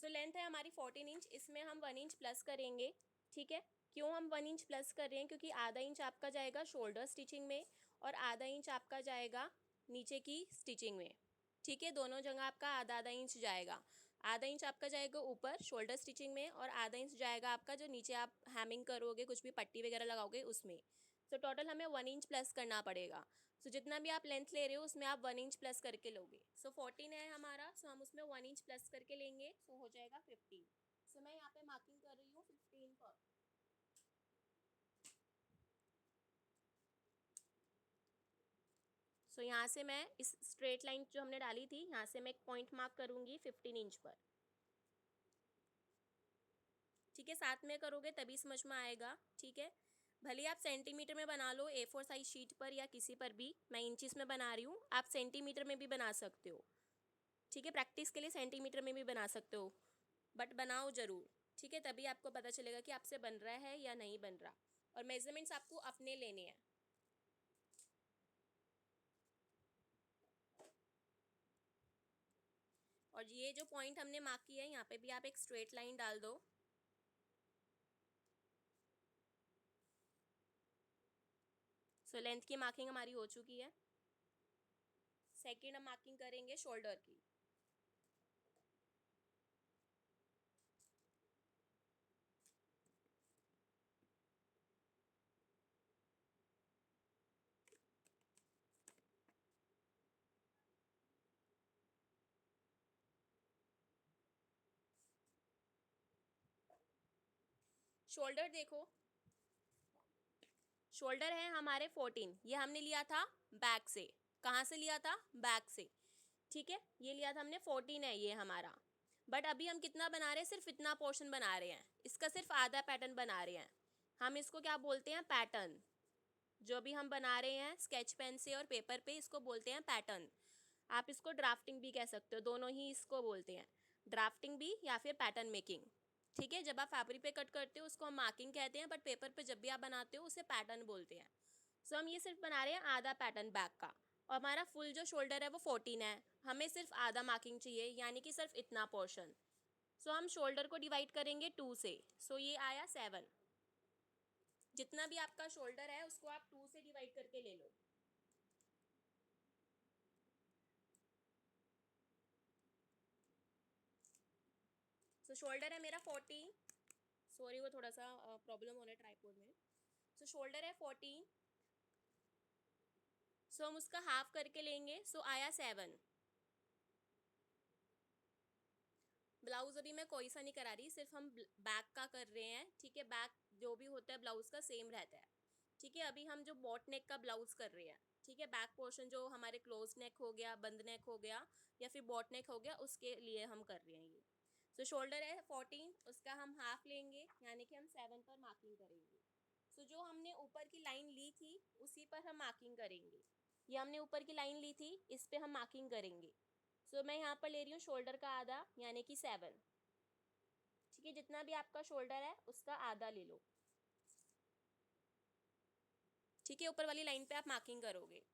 So length है हमारी 14 inch, इसमें हम 1 इंच प्लस करेंगे। ठीक है, क्यों हम 1 इंच प्लस कर रहे हैं, क्योंकि आधा इंच आपका जाएगा शोल्डर स्टिचिंग में और आधा इंच आपका जाएगा नीचे की स्टिचिंग में। ठीक है, दोनों जगह आपका आधा आधा इंच जाएगा। आधा इंच आपका जाएगा ऊपर शोल्डर स्टिचिंग में और आधा इंच जाएगा आपका जो नीचे आप हैमिंग करोगे, कुछ भी पट्टी वगैरह लगाओगे उसमें। सो टोटल हमें 1 इंच प्लस करना पड़ेगा। सो जितना भी आप लेंथ ले रहे हो उसमें आप 1 इंच प्लस करके लोगे। सो 14 है हमारा, सो हम उसमें 1 इंच प्लस करके लेंगे, सो हो जाएगा 15। सो मैं यहाँ पे मार्किंग कर रही हूँ 15 पर। सो यहाँ से मैं इस स्ट्रेट लाइन जो हमने डाली थी यहाँ से मैं एक पॉइंट मार्क करूँगी 15 इंच पर। ठीक है, साथ में करोगे तभी समझ में आएगा। ठीक है, भले आप सेंटीमीटर में बना लो A4 साइज शीट पर या किसी पर भी, मैं इंचेस में बना रही हूँ, आप सेंटीमीटर में भी बना सकते हो। ठीक है, प्रैक्टिस के लिए सेंटीमीटर में भी बना सकते हो, बट बनाओ ज़रूर। ठीक है, तभी आपको पता चलेगा कि आपसे बन रहा है या नहीं बन रहा। और मेजरमेंट्स आपको अपने लेने हैं। और ये जो पॉइंट हमने मार्क किया है यहाँ पे भी आप एक स्ट्रेट लाइन डाल दो। सो लेंथ की मार्किंग हमारी हो चुकी है। सेकेंड हम मार्किंग करेंगे शोल्डर की। शोल्डर देखो, शोल्डर है हमारे 14, ये हमने लिया था बैक से। कहाँ से लिया था? बैक से। ठीक है, ये लिया था हमने 14 है ये हमारा। बट अभी हम कितना बना रहे हैं? सिर्फ इतना पोर्शन बना रहे हैं, इसका सिर्फ आधा पैटर्न बना रहे हैं। हम इसको क्या बोलते हैं? पैटर्न। जो भी हम बना रहे हैं स्केच पेन से और पेपर पे, इसको बोलते हैं पैटर्न। आप इसको ड्राफ्टिंग भी कह सकते हो, दोनों ही इसको बोलते हैं, ड्राफ्टिंग भी या फिर पैटर्न मेकिंग। ठीक है, जब आप फैब्रिक पे कट करते हो उसको हम मार्किंग कहते हैं, बट पेपर पे जब भी आप बनाते हो उसे पैटर्न बोलते हैं। सो हम ये सिर्फ बना रहे हैं आधा पैटर्न बैक का, और हमारा फुल जो शोल्डर है वो 14 है, हमें सिर्फ आधा मार्किंग चाहिए, यानी कि सिर्फ इतना पोर्शन। सो हम शोल्डर को डिवाइड करेंगे 2 से, सो ये आया 7। जितना भी आपका शोल्डर है उसको आप 2 से डिवाइड करके ले लो। सो शोल्डर है मेरा 14, सॉरी वो थोड़ा सा प्रॉब्लम हो रहा है ट्राइपॉड में। सो शोल्डर है 14, सो हम उसका हाफ करके लेंगे, सो आया 7। ब्लाउज अभी मैं कोई सा नहीं करा रही, सिर्फ हम बैक का कर रहे हैं। ठीक है, बैक जो भी होता है ब्लाउज का सेम रहता है। ठीक है, अभी हम जो बॉट नेक का ब्लाउज कर रहे हैं, ठीक है, बैक पोर्शन जो हमारे क्लोज नेक हो गया, बंद नेक हो गया या फिर बॉट नेक हो गया, उसके लिए हम कर रहे हैं ये। सो शोल्डर है 14, उसका हम हाफ लेंगे, यानी कि हम 7 पर मार्किंग करेंगे। सो जो हमने ऊपर की लाइन ली थी उसी पर हम मार्किंग करेंगे। ये हमने ऊपर की लाइन ली थी, इस पर हम मार्किंग करेंगे। सो मैं यहाँ पर ले रही हूँ शोल्डर का आधा, यानी कि 7। ठीक है, जितना भी आपका शोल्डर है उसका आधा ले लो। ठीक है, ऊपर वाली लाइन पे आप मार्किंग करोगे।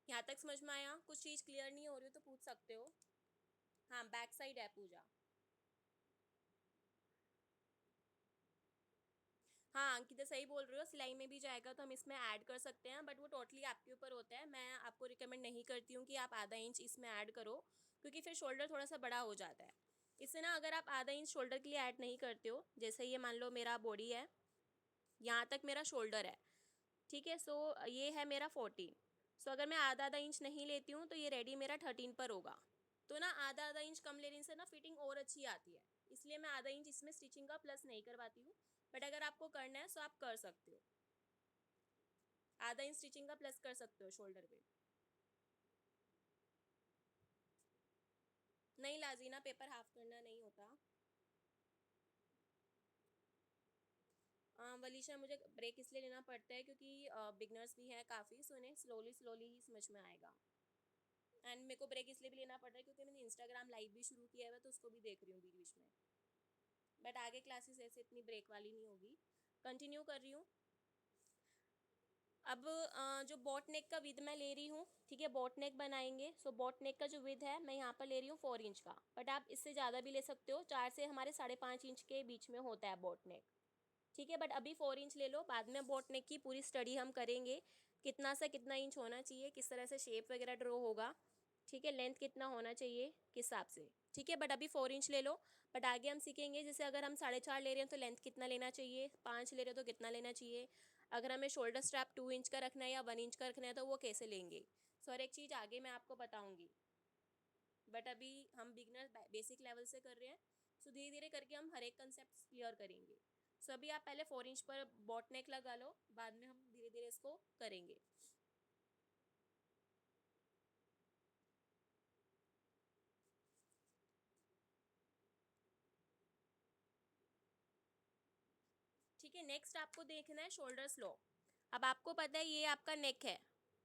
यहाँ तक समझ में आया? कुछ चीज़ क्लियर नहीं हो रही हो तो पूछ सकते हो। हाँ, बैक साइड है पूजा। हाँ अंकिता सही बोल रहे हो, सिलाई में भी जाएगा तो हम इसमें ऐड कर सकते हैं, बट वो टोटली आपके ऊपर होता है। मैं आपको रिकमेंड नहीं करती हूँ कि आप आधा इंच इसमें ऐड करो, क्योंकि फिर शोल्डर थोड़ा सा बड़ा हो जाता है। इससे ना अगर आप आधा इंच शोल्डर के लिए ऐड नहीं करते हो, जैसे ये मान लो मेरा बॉडी है, यहाँ तक मेरा शोल्डर है। ठीक है, सो ये है मेरा 14। सो अगर मैं आधा आधा इंच नहीं लेती हूँ तो ये रेडी मेरा 13 पर होगा। तो ना आधा आधा इंच कम लेने से ना फिटिंग और अच्छी आती है, इसलिए मैं आधा इंच इसमें स्टिचिंग का प्लस नहीं करवाती हूँ। बट अगर आपको करना है तो आप कर सकते हो, आधा इंच स्टिचिंग का प्लस कर सकते हो शोल्डर पे। नहीं लाजीना, पेपर हाफ करना नहीं होता। वलीशा, मुझे ब्रेक इसलिए लेना पड़ता है क्योंकि बिगनर्स भी हैं काफ़ी, सो उन्हें स्लोली स्लोली ही समझ में आएगा। एंड मेरे को ब्रेक इसलिए भी लेना पड़ रहा है क्योंकि मैंने इंस्टाग्राम लाइव भी शुरू किया है तो उसको भी देख रही हूँ बीच बीच में। बट आगे क्लासेस ऐसे इतनी ब्रेक वाली नहीं होगी। कंटिन्यू कर रही हूँ। अब जो बोट नेक का विद मैं ले रही हूँ, ठीक है, बोट नेक बनाएंगे। सो बोट नेक का जो विद है मैं यहाँ पर ले रही हूँ 4 इंच का, बट आप इससे ज़्यादा भी ले सकते हो, 4 से हमारे 5.5 इंच के बीच में होता है बोट नेक, ठीक है। बट अभी 4 इंच ले लो, बाद में बोट नेक की पूरी स्टडी हम करेंगे, कितना से कितना इंच होना चाहिए, किस तरह से शेप वगैरह ड्रॉ होगा, ठीक है, लेंथ कितना होना चाहिए किस हिसाब से, ठीक है। बट अभी 4 इंच ले लो। बट आगे हम सीखेंगे, जैसे अगर हम 4.5 ले रहे हैं तो लेंथ कितना लेना चाहिए, 5 ले रहे हो तो कितना लेना चाहिए, अगर हमें शोल्डर स्ट्रैप 2 इंच का रखना है या 1 इंच का रखना है तो वो कैसे लेंगे। सो हर एक चीज़ आगे मैं आपको बताऊँगी। बट अभी हम बिगनर बेसिक लेवल से कर रहे हैं, सो धीरे धीरे करके हम हर एक कंसेप्ट क्लियर करेंगे। सो अभी आप पहले 4 इंच पर बॉट नेक लगा लो, बाद में हम धीरे धीरे इसको करेंगे। ठीक है, नेक्स्ट आपको देखना है शोल्डर स्लोप। अब आपको पता है ये आपका नेक है,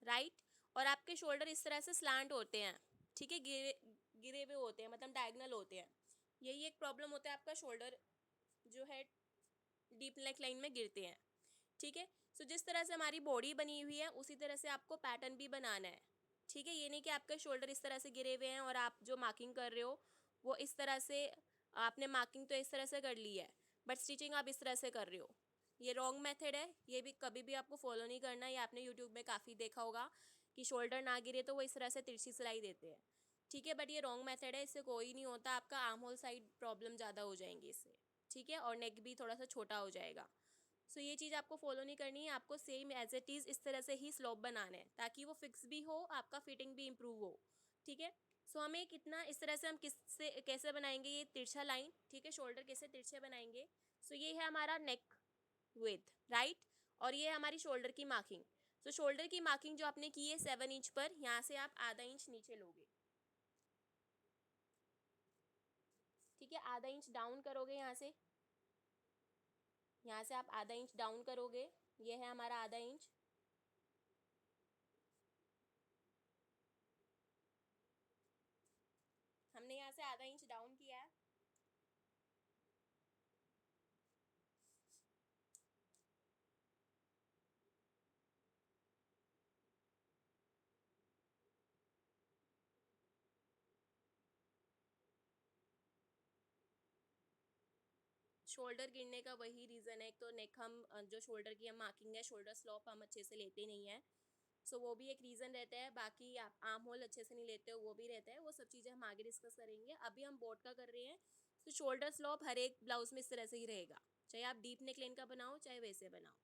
राइट, और आपके शोल्डर इस तरह से स्लांट होते हैं, ठीक है, गिरे गिरे हुए होते हैं, मतलब डायगनल होते हैं। यही एक प्रॉब्लम होता है, आपका शोल्डर जो है डीप नेक लाइन में गिरते हैं, ठीक है। सो जिस तरह से हमारी बॉडी बनी हुई है उसी तरह से आपको पैटर्न भी बनाना है, ठीक है। ये नहीं कि आपके शोल्डर इस तरह से गिरे हुए हैं और आप जो मार्किंग कर रहे हो वो इस तरह से, आपने मार्किंग तो इस तरह से कर ली है बट स्टिचिंग आप इस तरह से कर रहे हो, ये रॉन्ग मेथड है। ये भी कभी भी आपको फॉलो नहीं करना। ये आपने यूट्यूब में काफ़ी देखा होगा कि शोल्डर ना गिरे तो वो इस तरह से तिरछी सिलाई देते हैं, ठीक है। बट ये रॉन्ग मेथड है, इससे कोई नहीं होता, आपका आर्म होल साइड प्रॉब्लम ज़्यादा हो जाएंगी इससे, ठीक है, और नेक भी थोड़ा सा छोटा हो जाएगा। सो ये चीज़ आपको फॉलो नहीं करनी है, आपको सेम एज इट इज़ इस तरह से ही स्लोप बनाना है ताकि वो फिक्स भी हो, आपका फिटिंग भी इम्प्रूव हो, ठीक है। सो हमें कितना इस तरह से हम किससे कैसे बनाएंगे ये तिरछा लाइन, ठीक है, शोल्डर कैसे तिरछे बनाएंगे। सो ये है हमारा नेक विथ, राइट, और ये है हमारी शोल्डर की मार्किंग। सो शोल्डर की मार्किंग जो आपने की है 7 इंच पर, यहाँ से आप आधा इंच नीचे लोगे, ठीक है, आधा इंच डाउन करोगे यहाँ से आप आधा इंच डाउन करोगे, ये है हमारा आधा इंच, हमने यहाँ से आधा इंच डाउन किया है। शोल्डर गिरने का वही रीज़न है, एक तो नेक हम जो शोल्डर की हम मार्किंग है, शोल्डर स्लॉप हम अच्छे से लेते नहीं है, सो वो भी एक रीज़न रहता है। बाकी आप आर्म होल अच्छे से नहीं लेते हो, वो भी रहता है। वो सब चीज़ें हम आगे डिस्कस करेंगे, अभी हम बोट का कर रहे हैं। तो शोल्डर स्लॉप हर एक ब्लाउज में इस तरह से ही रहेगा, चाहे आप डीप नेक लाइन का बनाओ चाहे वैसे बनाओ।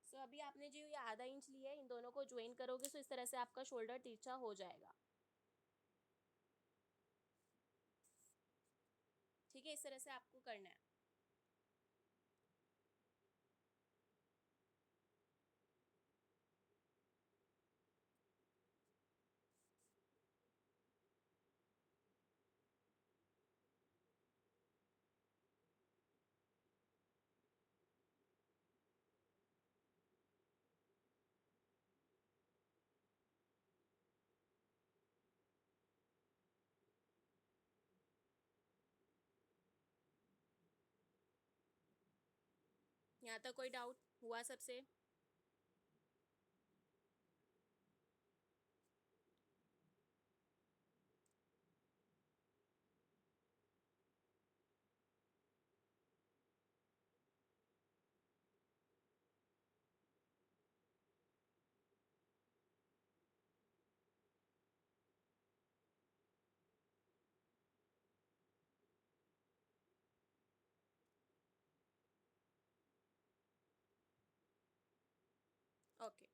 सो अभी आपने जो ये आधा इंच लिया है, इन दोनों को ज्वाइन करोगे सो इस तरह से आपका शोल्डर तिरछा हो जाएगा, ठीक है, इस तरह से आपको करना है। यहाँ तक कोई डाउट हुआ सबसे? ओके,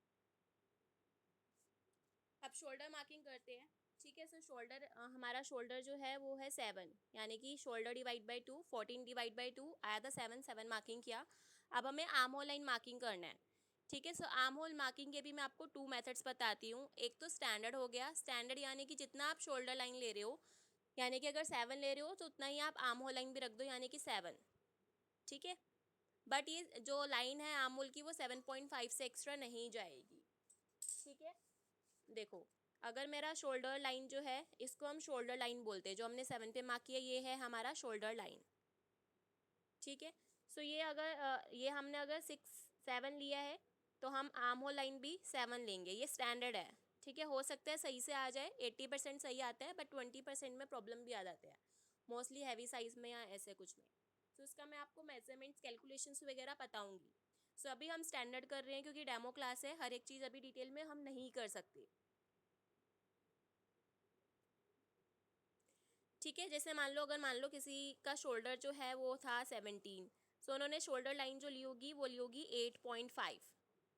अब शोल्डर मार्किंग करते हैं, ठीक है। सो शोल्डर हमारा शोल्डर जो है वो है 7, यानी कि shoulder divide by 2, 14 divide by 2 आया था 7, 7 मार्किंग किया। अब हमें आर्म होल लाइन मार्किंग करना है, ठीक है। सो आर्म होल मार्किंग के भी मैं आपको 2 मेथड्स बताती हूँ। एक तो स्टैंडर्ड हो गया, स्टैंडर्ड यानी कि जितना आप शोल्डर लाइन ले रहे हो, यानी कि अगर 7 ले रहे हो तो उतना ही आप आर्म होल लाइन भी रख दो, यानी कि 7। ठीक है। बट ये जो लाइन है आर्म होल की वो 7.5 से एक्स्ट्रा नहीं जाएगी। ठीक है। देखो, अगर मेरा शोल्डर लाइन जो है, इसको हम शोल्डर लाइन बोलते हैं, जो हमने 7 पे मार्क किया ये है हमारा शोल्डर लाइन। ठीक है। सो ये अगर ये हमने अगर 6-7 लिया है तो हम आर्म होल लाइन भी 7 लेंगे, ये स्टैंडर्ड है। ठीक है। हो सकता है सही से आ जाए, 80% सही आता है, बट 20% में प्रॉब्लम भी आ जाते हैं, मोस्टली हैवी साइज में या ऐसे कुछ में। तो इसका मैं आपको मेजरमेंट्स कैलकुलेशंस वगैरह बताऊंगी। सो अभी हम स्टैंडर्ड कर रहे हैं क्योंकि डेमो क्लास है, हर एक चीज़ अभी डिटेल में हम नहीं कर सकते। ठीक है। जैसे मान लो किसी का शोल्डर जो है वो था 17, सो उन्होंने शोल्डर लाइन जो ली होगी वो ली होगी 8.5,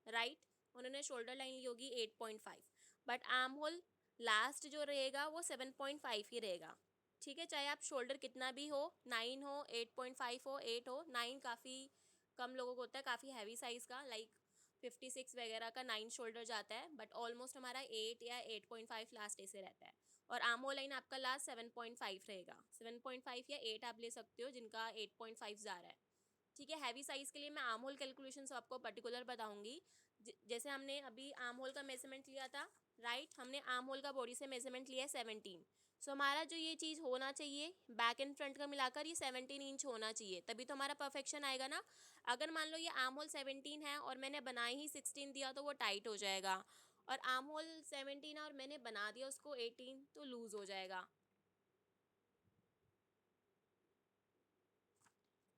राइट। उन्होंने शोल्डर लाइन ली होगी 8.5, बट आर्म होल लास्ट जो रहेगा वो 7.5 ही रहेगा। ठीक है। चाहे आप शोल्डर कितना भी हो, 9 हो, 8.5 हो, 8 हो, 9 काफ़ी कम लोगों को होता है, काफ़ी हैवी साइज़ का, लाइक 56 वगैरह का 9 शोल्डर जाता है, बट ऑलमोस्ट हमारा 8 या 8.5 लास्ट ऐसे रहता है। और आर्म होल लाइन आपका लास्ट 7.5 रहेगा, 7.5 या 8 आप ले सकते हो जिनका 8.5 जा रहा है। ठीक है। हैवी साइज़ के लिए मैं आर्म होल कैलकुलेशन आपको पर्टिकुलर बताऊंगी। जैसे हमने अभी आर्म होल का मेजरमेंट लिया था, राइट, हमने आर्म होल का बॉडी से मेजरमेंट लिया है 17। सो हमारा जो ये चीज़ होना चाहिए बैक एंड फ्रंट का मिलाकर ये 17 इंच होना चाहिए, तभी तो हमारा परफेक्शन आएगा ना। अगर मान लो ये आर्म होल 17 है और मैंने बनाई ही 16 दिया तो वो टाइट हो जाएगा, और आर्म होल 17 है और मैंने बना दिया उसको 18 तो लूज़ हो जाएगा।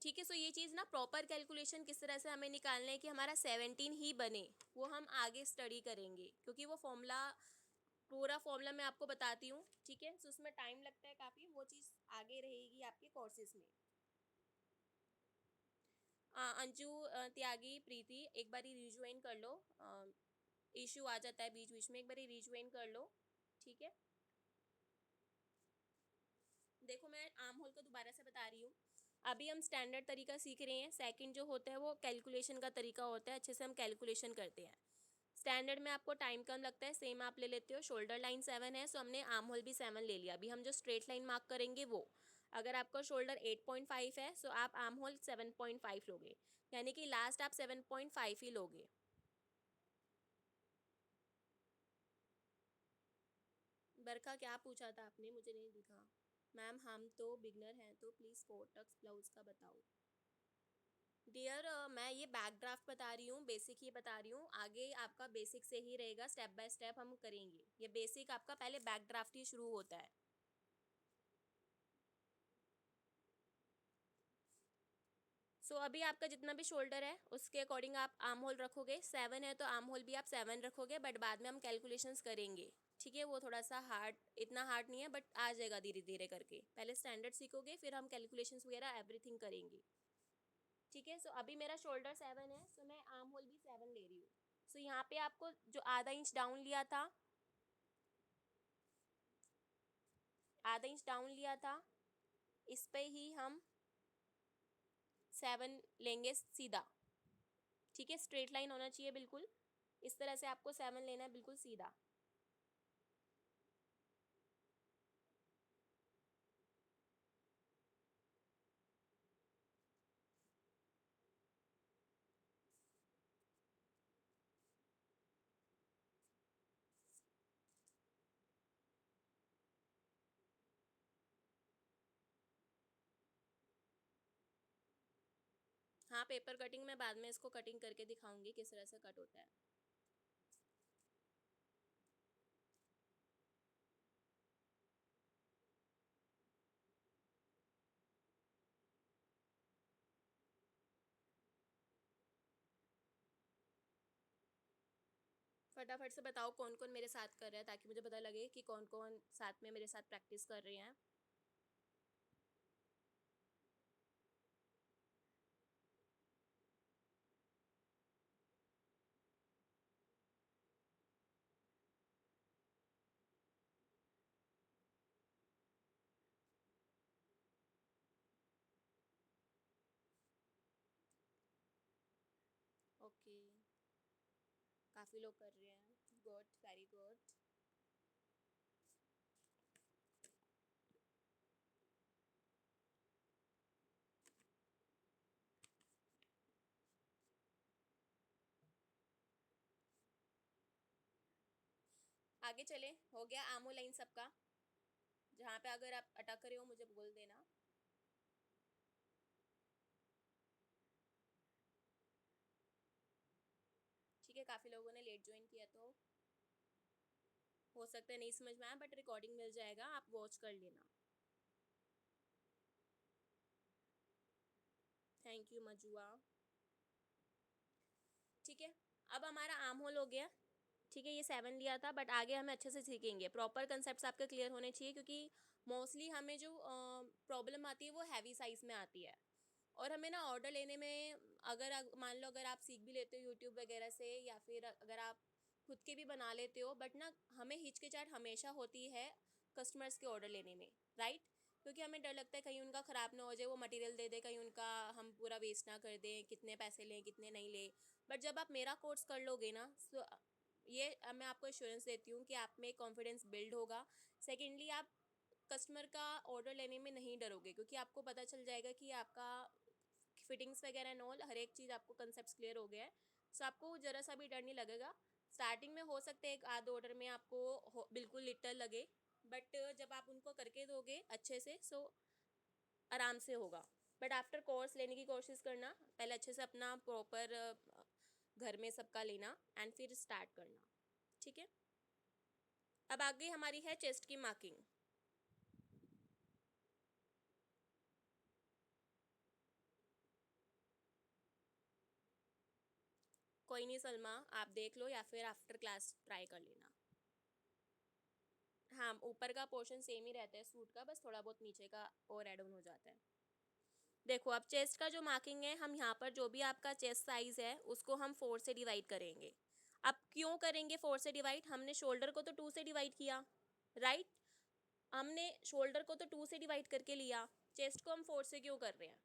ठीक है। सो ये चीज़ ना प्रॉपर कैलकुलेशन किस तरह से हमें निकालना है कि हमारा 17 ही बने, वो हम आगे स्टडी करेंगे, क्योंकि वो फॉर्मूला, पूरा फॉर्मूला मैं आपको बताती हूँ। ठीक है। सो उसमें टाइम लगता है काफ़ी, वो चीज़ आगे रहेगी आपके कोर्सेज में। अंजू, त्यागी, प्रीति, एक बारी रिज्वाइन कर लो, इशू आ जाता है बीच बीच में, एक बारी रिज्वाइन कर लो। ठीक है। देखो, मैं आर्म होल को दोबारा से बता रही हूँ। अभी हम स्टैंडर्ड तरीका सीख रहे हैं, सेकंड जो होता है वो कैलकुलेशन का तरीका होता है, अच्छे से हम कैलकुलेशन करते हैं। स्टैंडर्ड में आपको टाइम कम लगता है, सेम आप ले लेते हो। शोल्डर लाइन 7 है, सो हमने आर्म होल भी 7 ले लिया। अभी हम जो स्ट्रेट लाइन मार्क करेंगे वो, अगर आपका शोल्डर 8.5 है सो आप आर्म होल 7.5 लोगे, यानी कि लास्ट आप 7.5 ही लोगे। बरखा, क्या पूछा था आपने, मुझे नहीं दिखा। मैम हम तो बिगनर हैं, तो प्लीज़ फोटक्स ब्लाउज का बताओ। डियर, मैं ये बैक ड्राफ्ट बता रही हूँ, बेसिक ही बता रही हूँ, आगे आपका बेसिक से ही रहेगा, स्टेप बाय स्टेप हम करेंगे। ये बेसिक आपका पहले बैक ड्राफ्ट ही शुरू होता है। सो अभी आपका जितना भी शोल्डर है उसके अकॉर्डिंग आप आर्म होल रखोगे। 7 है तो आर्म होल भी आप 7 रखोगे, बट बाद में हम कैलकुलेशंस करेंगे। ठीक है। वो थोड़ा सा हार्ड, इतना हार्ड नहीं है, बट आ जाएगा धीरे धीरे करके। पहले स्टैंडर्ड सीखोगे, फिर हम कैलकुलेशंस वगैरह एवरीथिंग करेंगे। ठीक है। सो अभी मेरा शोल्डर 7 है, सो मैं आर्म होल भी 7 ले रही हूँ। सो यहाँ पे आपको जो आधा इंच डाउन लिया था, आधा इंच डाउन लिया था, इस पे ही हम 7 लेंगे सीधा। ठीक है। स्ट्रेट लाइन होना चाहिए बिल्कुल, इस तरह से आपको 7 लेना है, बिल्कुल सीधा। हाँ, पेपर कटिंग मैं बाद में इसको कटिंग करके दिखाऊंगी किस तरह से कट होता है। फटाफट से बताओ कौन कौन मेरे साथ कर रहा है, ताकि मुझे पता लगे कि कौन कौन साथ में मेरे साथ प्रैक्टिस कर रहे हैं। ओके। काफ़ी लोग कर रहे हैं, गुड, वेरी गुड। आगे चले, हो गया आमो लाइन सबका। जहाँ पे अगर आप अटक रहे हो मुझे बोल देना। ठीक है, काफ़ी लोगों ने लेट ज्वाइन किया तो हो सकता है नहीं समझ में आया, बट रिकॉर्डिंग मिल जाएगा, आप वॉच कर लेना। थैंक यू मजुआ। ठीक है, अब हमारा आर्म होल हो गया। ठीक है, ये 7 लिया था, बट आगे हमें अच्छे से सीखेंगे। प्रॉपर कंसेप्ट आपके क्लियर होने चाहिए, क्योंकि मोस्टली हमें जो प्रॉब्लम आती है वो हैवी साइज़ में आती है। और हमें ना ऑर्डर लेने में, अगर मान लो अगर आप सीख भी लेते हो यूट्यूब वगैरह से, या फिर अगर आप खुद के भी बना लेते हो, बट ना हमें हिचकिचाहट हमेशा होती है कस्टमर्स के ऑर्डर लेने में, राइट? क्योंकि हमें डर लगता है कहीं उनका ख़राब ना हो जाए, वो मटेरियल दे दे, कहीं उनका हम पूरा वेस्ट ना कर दें, कितने पैसे लें कितने नहीं लें। बट जब आप मेरा कोर्स कर लोगे ना, सो ये मैं आपको एश्योरेंस देती हूँ कि आप में कॉन्फिडेंस बिल्ड होगा। सेकेंडली, आप कस्टमर का ऑर्डर लेने में नहीं डरोगे, क्योंकि आपको पता चल जाएगा कि आपका फिटिंग्स वगैरह एंड ऑल, हर एक चीज़ आपको कंसेप्ट क्लियर हो गया है। सो आपको ज़रा सा भी डर नहीं लगेगा। स्टार्टिंग में हो सकता है एक आध ऑर्डर में आपको बिल्कुल लिटल लगे, बट जब आप उनको करके दोगे अच्छे से, सो आराम से होगा। बट आफ्टर कोर्स लेने की कोशिश करना, पहले अच्छे से अपना प्रॉपर घर में सबका लेना एंड फिर स्टार्ट करना। ठीक है, अब आगे हमारी है चेस्ट की मार्किंग। कोई नहीं सलमा, आप देख लो या फिर आफ्टर क्लास ट्राई कर लेना। हाँ, ऊपर का पोर्शन सेम ही रहता है सूट का, बस थोड़ा बहुत नीचे का और एड ऑन हो जाता है। देखो, अब चेस्ट का जो मार्किंग है, हम यहाँ पर जो भी आपका चेस्ट साइज़ है उसको हम 4 से डिवाइड करेंगे। अब क्यों करेंगे 4 से डिवाइड? हमने शोल्डर को तो 2 से डिवाइड किया, राइट? हमने शोल्डर को तो 2 से डिवाइड करके लिया, चेस्ट को हम 4 से क्यों कर रहे हैं?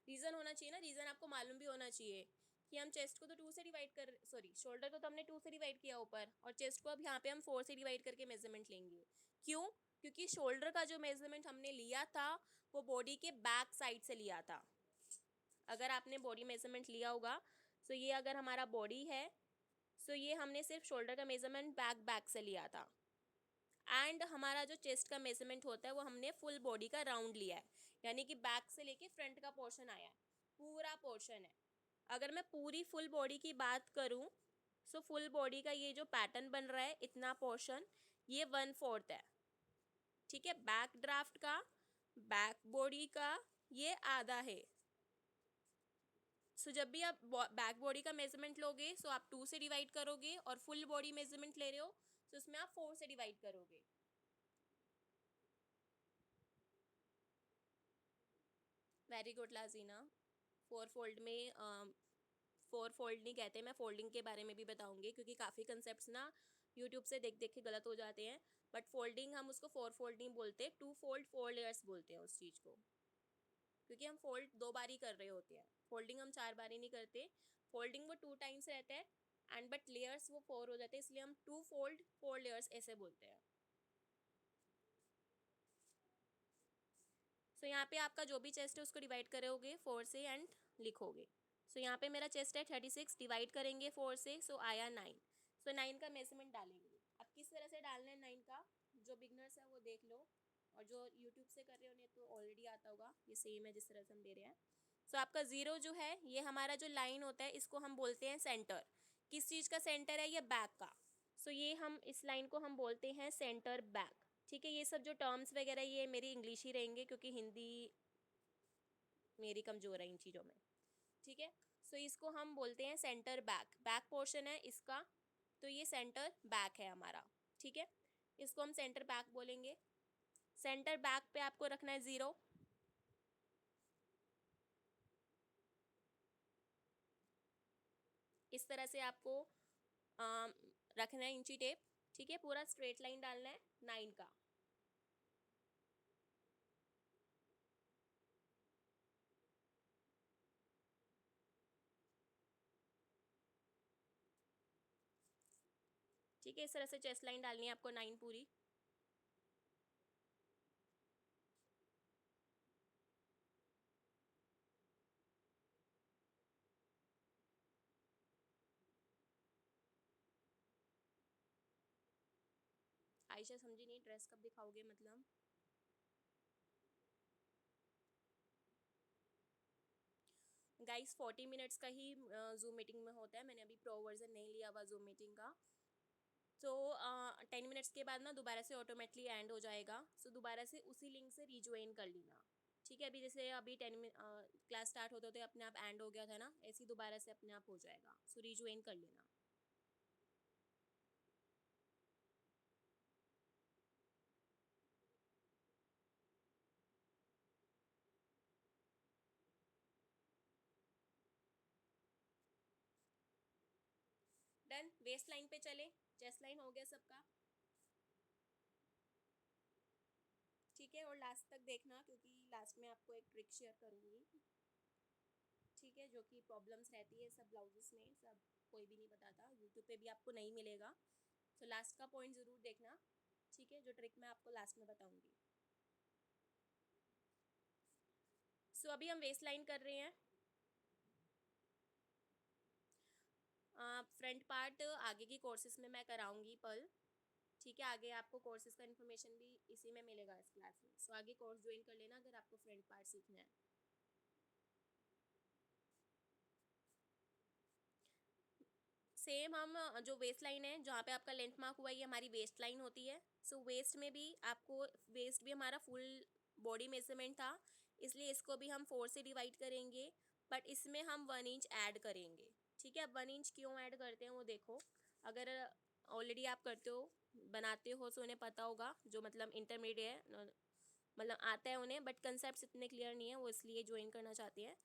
रीज़न होना चाहिए ना, रीज़न आपको मालूम भी होना चाहिए कि हम चेस्ट को तो 2 से डिवाइड कर, सॉरी, शोल्डर को तो हमने 2 से डिवाइड किया ऊपर, और चेस्ट को अब यहाँ पे हम 4 से डिवाइड करके मेजरमेंट लेंगे। क्यों? क्योंकि शोल्डर का जो मेजरमेंट हमने लिया था वो बॉडी के बैक साइड से लिया था। अगर आपने बॉडी मेजरमेंट लिया होगा, सो ये अगर हमारा बॉडी है, सो ये हमने सिर्फ शोल्डर का मेजरमेंट बैक बैक से लिया था। एंड हमारा जो चेस्ट का मेजरमेंट होता है वो हमने फुल बॉडी का राउंड लिया है, यानी कि बैक से लेके फ्रंट का पोर्शन आया है, पूरा पोर्शन है। अगर मैं पूरी फुल बॉडी की बात करूं, सो फुल बॉडी का ये जो पैटर्न बन रहा है, इतना पोर्शन, ये 1/4 है। ठीक है, बैक ड्राफ्ट का, बैक बॉडी का ये आधा है। सो जब भी आप बैक बॉडी का मेजरमेंट लोगे, सो आप 2 से डिवाइड करोगे, और फुल बॉडी मेजरमेंट ले रहे हो तो उसमें आप 4 से डिवाइड करोगे। Very good लाजीना। 4 फोल्ड में 4 फोल्ड नहीं कहते, मैं फोल्डिंग के बारे में भी बताऊंगी, क्योंकि काफ़ी कंसेप्ट्स ना यूट्यूब से देख देख के गलत हो जाते हैं। बट फोल्डिंग हम उसको 4 फोल्ड नहीं बोलते, 2 फोल्ड 4 लेयर्स बोलते हैं उस चीज़ को, क्योंकि हम फोल्ड 2 बार ही कर रहे होते हैं, फोल्डिंग हम 4 बार ही नहीं करते। फोल्डिंग वो 2 टाइम्स रहता है, एंड बट लेयर्स वो 4 हो जाते हैं, इसलिए हम 2 फोल्ड 4 लेयर्स ऐसे बोलते हैं। सो यहाँ पे आपका जो भी चेस्ट है उसको डिवाइड करोगे 4 से एंड लिखोगे। सो यहाँ पे मेरा चेस्ट है 36, डिवाइड करेंगे 4 से, सो आया 9। सो 9 का मेजरमेंट डालेंगे। अब किस तरह से डालना है 9 का, जो बिगनर्स है वो देख लो, और जो यूट्यूब से कर रहे हो उन्हें तो ऑलरेडी आता होगा, ये सेम है जिस तरह से हम दे रहे हैं। सो आपका 0 जो है, ये हमारा जो लाइन होता है इसको हम बोलते हैं सेंटर। किस चीज़ का सेंटर है? ये बैक का। सो ये हम इस लाइन को हम बोलते हैं सेंटर बैक। ठीक है, ये सब जो टर्म्स वगैरह ये मेरी इंग्लिश ही रहेंगे, क्योंकि हिंदी मेरी कमज़ोर है इन चीज़ों में। ठीक है, सो इसको हम बोलते हैं सेंटर बैक, बैक पोर्शन है इसका, तो ये सेंटर बैक है हमारा। ठीक है, इसको हम सेंटर बैक बोलेंगे। सेंटर बैक पे आपको रखना है 0। इस तरह से आपको रखना है इंची टेप। ठीक है, पूरा स्ट्रेट लाइन डालना है 9 का। ठीक है, इस तरह से चेस्ट लाइन डालनी है आपको 9 पूरी। आयशा समझी नहीं, ड्रेस कब दिखाओगे मतलब? गाइस 40 मिनट्स का ही जूम मीटिंग में होता है, मैंने अभी प्रो वर्जन नहीं लिया हुआ जूम मीटिंग का। तो 10 मिनट्स के बाद ना दोबारा से ऑटोमेटिकली एंड हो जाएगा। सो दोबारा से उसी लिंक से रिज्वाइन कर लेना। ठीक है, अभी जैसे अभी 10 मिनट क्लास स्टार्ट होते होते अपने आप एंड हो गया था ना, ऐसे ही दोबारा से अपने आप हो जाएगा। सो रिज्वाइन कर लेना। डन। वेस्ट लाइन पे चले, चेस्ट लाइन हो गया सबका। ठीक है, और लास्ट तक देखना क्योंकि लास्ट में आपको एक ट्रिक शेयर करूँगी। ठीक है, जो कि प्रॉब्लम्स रहती है सब ब्लाउजेस में, सब कोई भी नहीं बताता, यूट्यूब पे भी आपको नहीं मिलेगा। तो लास्ट का पॉइंट ज़रूर देखना। ठीक है, जो ट्रिक मैं आपको लास्ट में बताऊँगी। सो अभी हम वेस्ट लाइन कर रहे हैं। फ्रंट पार्ट आगे की कोर्सेज में मैं कराऊंगी पल। ठीक है, आगे आपको कोर्सेज का इन्फॉर्मेशन भी इसी में मिलेगा इस क्लास में। सो आगे कोर्स ज्वाइन कर लेना अगर आपको फ्रंट पार्ट सीखना है। सेम हम जो वेस्ट लाइन है जहाँ पे आपका लेंथ मार्क हुआ है, ये हमारी वेस्ट लाइन होती है। सो वेस्ट में भी आपको, वेस्ट भी हमारा फुल बॉडी मेजरमेंट था, इसलिए इसको भी हम 4 से डिवाइड करेंगे। बट इसमें हम 1 इंच ऐड करेंगे। ठीक है, अब 1 इंच क्यों ऐड करते हैं वो देखो। अगर ऑलरेडी आप करते हो, बनाते हो, तो उन्हें पता होगा, जो मतलब इंटरमीडिएट है, मतलब आता है उन्हें, बट कंसेप्ट इतने क्लियर नहीं है, वो इसलिए ज्वाइन करना चाहते हैं।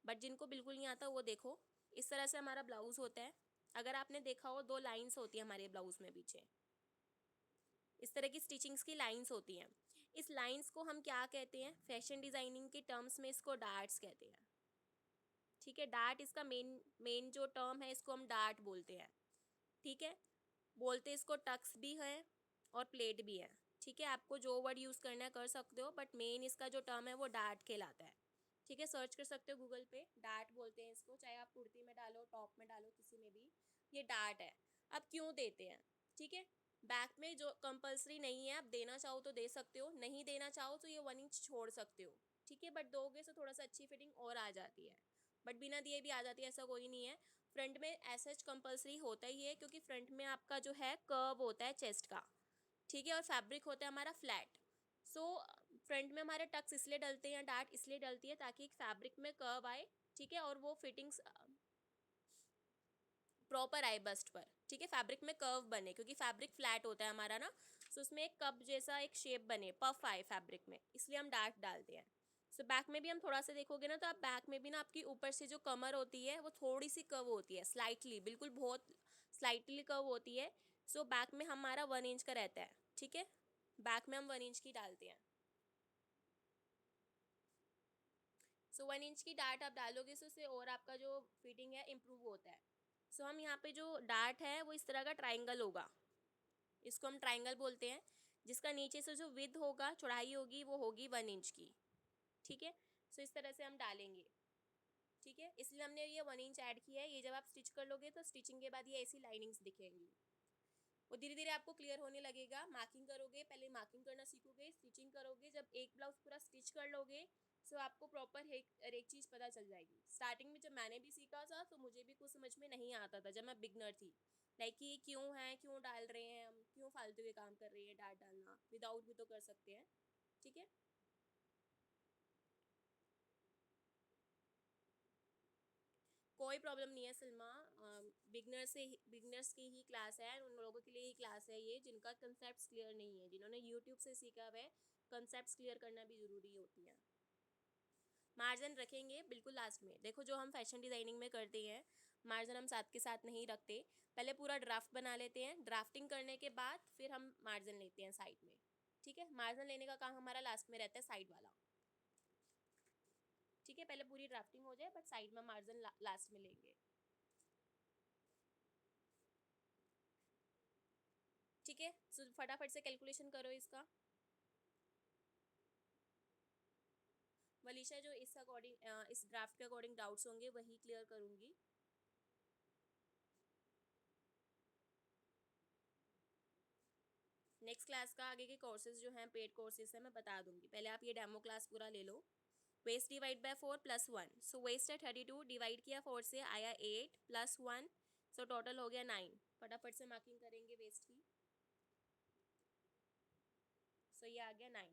बट जिनको बिल्कुल नहीं आता वो देखो, इस तरह से हमारा ब्लाउज़ होता है। अगर आपने देखा हो 2 लाइंस होती है हमारे ब्लाउज में पीछे, इस तरह की स्टिचिंग्स की लाइंस होती हैं। इस लाइंस को हम क्या कहते हैं, फैशन डिजाइनिंग के टर्म्स में इसको डार्ट्स कहते हैं। ठीक है, डार्ट इसका मेन मेन जो टर्म है, इसको हम डार्ट बोलते हैं। ठीक है, बोलते इसको टक्स भी है और प्लेट भी है। ठीक है, आपको जो वर्ड यूज़ करना है कर सकते हो, बट मेन इसका जो टर्म है वो डार्ट कहलाता है। ठीक है, सर्च कर सकते हो गूगल पे, डार्ट बोलते हैं इसको, चाहे आप कुर्ती में डालो, टॉप में डालो, किसी में भी ये डार्ट है। अब क्यों देते हैं? ठीक है, बैक में जो कंपलसरी नहीं है, आप देना चाहो तो दे सकते हो, नहीं देना चाहो तो ये 1 इंच छोड़ सकते हो। ठीक है, बट दोगे तो थोड़ा सा अच्छी फिटिंग और आ जाती है, बट बिना दिए भी आ जाती है, ऐसा कोई नहीं है। फ्रंट में ऐसा कंपलसरी होता ही है, क्योंकि फ्रंट में आपका जो है कर्व होता है चेस्ट का। ठीक है, और फैब्रिक होता है हमारा फ्लैट। सो फ्रंट में हमारे टक्स इसलिए डलते हैं, डार्ट इसलिए डलती है ताकि फैब्रिक में कर्व आए। ठीक है, और वो फिटिंग्स प्रॉपर आए बस्ट पर। ठीक है, फैब्रिक में कर्व बने, क्योंकि फैब्रिक फ्लैट होता है हमारा ना, सो उसमें एक कप जैसा एक शेप बने, पफ आए फैब्रिक में, इसलिए हम डार्ट डालते हैं। सो बैक में भी हम थोड़ा सा देखोगे ना, तो आप बैक में भी ना, आपकी ऊपर से जो कमर होती है वो थोड़ी सी कर्व होती है, स्लाइटली, बिल्कुल बहुत स्लाइटली कर्व होती है। सो बैक में हमारा 1 इंच का रहता है। ठीक है, बैक में हम 1 इंच की डालते हैं। सो 1 इंच की डार्ट आप डालोगे, सो उससे और आपका जो फिटिंग है इम्प्रूव होता है। सो हम यहाँ पे जो डार्ट है वो इस तरह का ट्राइंगल होगा, इसको हम ट्राइंगल बोलते हैं, जिसका नीचे से जो विड्थ होगा, चौड़ाई होगी, वो होगी 1 इंच की। ठीक है, सो इस तरह से हम डालेंगे। ठीक है, इसलिए हमने ये 1 इंच ऐड किया है। ये जब आप स्टिच कर लोगे तो स्टिचिंग के बाद ये ऐसी लाइनिंग्स दिखेंगी, वो धीरे धीरे आपको क्लियर होने लगेगा। मार्किंग करोगे, पहले मार्किंग करना सीखोगे, स्टिचिंग करोगे, जब एक ब्लाउज पूरा स्टिच कर लोगे, सो आपको प्रॉपर हर एक चीज़ पता चल जाएगी। स्टार्टिंग में जब मैंने भी सीखा था तो मुझे भी कुछ समझ में नहीं आता था, जब मैं बिगनर थी, लाइक कि क्यों है, क्यों डाल रहे हैं हम, क्यों फालतू के काम कर रहे हैं, डाल डालना, विदाउट भी तो कर सकते हैं। ठीक है, कोई प्रॉब्लम नहीं है सलमा। बिगनर्स की ही क्लास है, उन लोगों के लिए ही क्लास है ये, जिनका कंसेप्ट क्लियर नहीं है, जिन्होंने यूट्यूब से सीखा हुआ है। कंसेप्ट क्लियर करना भी ज़रूरी होती है। मार्जिन रखेंगे बिल्कुल लास्ट में। देखो, जो हम फैशन डिज़ाइनिंग में करते हैं, मार्जिन हम साथ के साथ नहीं रखते, पहले पूरा ड्राफ्ट बना लेते हैं, ड्राफ्टिंग करने के बाद फिर हम मार्जिन लेते हैं साइड में। ठीक है, मार्जिन लेने का काम हमारा लास्ट में रहता है, साइड वाला। ठीक है, पहले पूरी ड्राफ्टिंग हो जाए, बट साइड में मार्जिन लास्ट में लेंगे। ठीक है, सो फटाफट से कैलकुलेशन करो इसका। वलीशा, जो इस अकॉर्डिंग इस ड्राफ्ट के अकॉर्डिंग डाउट्स होंगे वही क्लियर करूंगी। नेक्स्ट क्लास का आगे के कोर्सेज जो हैं पेड कोर्सेज हैं मैं बता दूंगी, पहले आप ये डेमो क्लास पूरा ले लो। West divide by 4 plus 1, so west है 32, डिवाइड किया 4 से आया 8 प्लस 1, सो टोटल हो गया 9। फटाफट से मार्किंग करेंगे वेस्ट की, सो ये आ गया 9।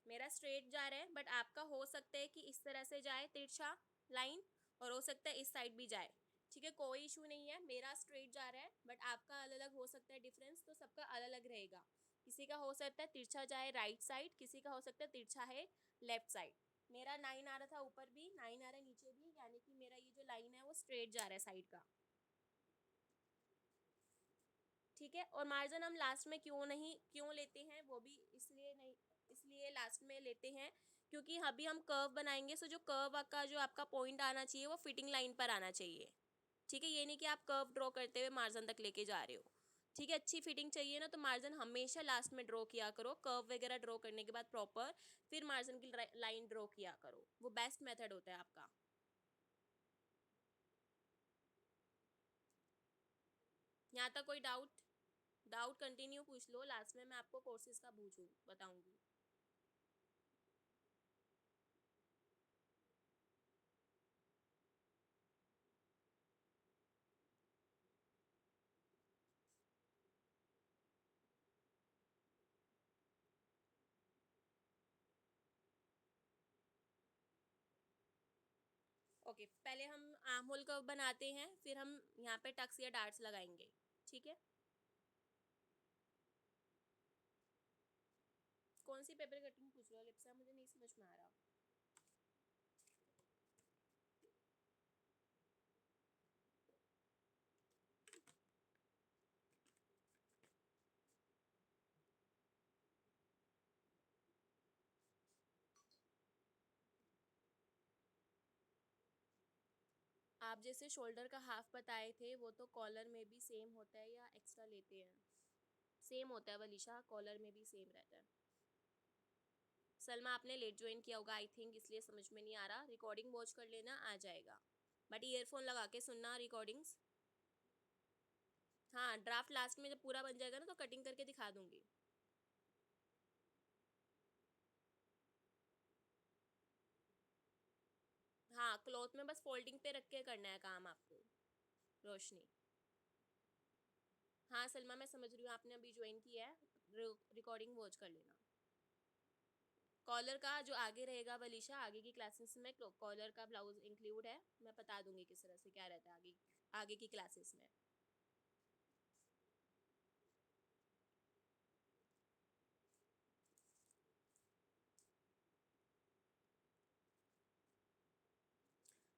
मेरा स्ट्रेट जा रहा है, बट आपका हो सकता है कि इस तरह से जाए तिरछा लाइन, और हो सकता है इस साइड भी जाए। ठीक है, कोई इशू नहीं है, मेरा स्ट्रेट जा रहा है बट आपका अलग अलग हो सकता है डिफरेंस, तो सबका अलग अलग रहेगा। किसी का हो सकता है तिरछा जाए राइट साइड, किसी का हो सकता है तिरछा है लेफ्ट साइड। मेरा 9 आ रहा था ऊपर भी, 9 आ रहा है नीचे भी, यानी कि मेरा ये जो लाइन है वो स्ट्रेट जा रहा है साइड का। ठीक है, और मार्जिन हम लास्ट में क्यों लेते हैं वो भी इसलिए नहीं, इसलिए लास्ट में लेते हैं क्योंकि अभी हम कर्व बनाएंगे, सो जो कर्व का जो आपका पॉइंट आना चाहिए वो फिटिंग लाइन पर आना चाहिए। ठीक है, ये नहीं कि आप कर्व ड्रॉ करते हुए मार्जिन तक लेके जा रहे हो। ठीक है, अच्छी फिटिंग चाहिए ना तो मार्जिन हमेशा लास्ट में ड्रॉ किया करो, कर्व वगैरह ड्रॉ करने के बाद प्रॉपर, फिर मार्जिन की लाइन ड्रॉ किया करो, वो बेस्ट मेथड होता है आपका। यहाँ तक कोई डाउट? डाउट कंटिन्यू पूछ लो, लास्ट में मैं आपको कोर्सेज का पूछूँ बताऊंगी। ओके, पहले हम आर्म होल कर्व बनाते हैं, फिर हम यहाँ पे टक्स या डार्ट्स लगाएंगे। ठीक है, कौन सी पेपर कटिंग पूछ रहे हो लिप्सा, मुझे नहीं समझ में आ रहा। आप जैसे शोल्डर का हाफ बताए थे वो तो कॉलर में भी सेम होता है या एक्स्ट्रा लेते हैं? सेम होता है वलीशा, कॉलर में भी सेम रहता है। सलमा, आपने लेट ज्वाइन किया होगा आई थिंक, इसलिए समझ में नहीं आ रहा, रिकॉर्डिंग वॉच कर लेना, आ जाएगा, बट ईयरफोन लगा के सुनना रिकॉर्डिंग्स। हाँ, ड्राफ्ट लास्ट में जब पूरा बन जाएगा ना तो कटिंग करके दिखा दूंगी। हाँ, क्लॉथ में बस फोल्डिंग पे रख के करना है काम आपको, रोशनी। हाँ सलमा, मैं समझ रही हूँ, आपने अभी ज्वाइन किया है, रिकॉर्डिंग वॉच कर लेना। कॉलर का जो आगे रहेगा वलीशा, आगे की क्लासेस में कॉलर का ब्लाउज इंक्लूड है, मैं बता दूंगी किस तरह से क्या रहता है आगे आगे की क्लासेस में।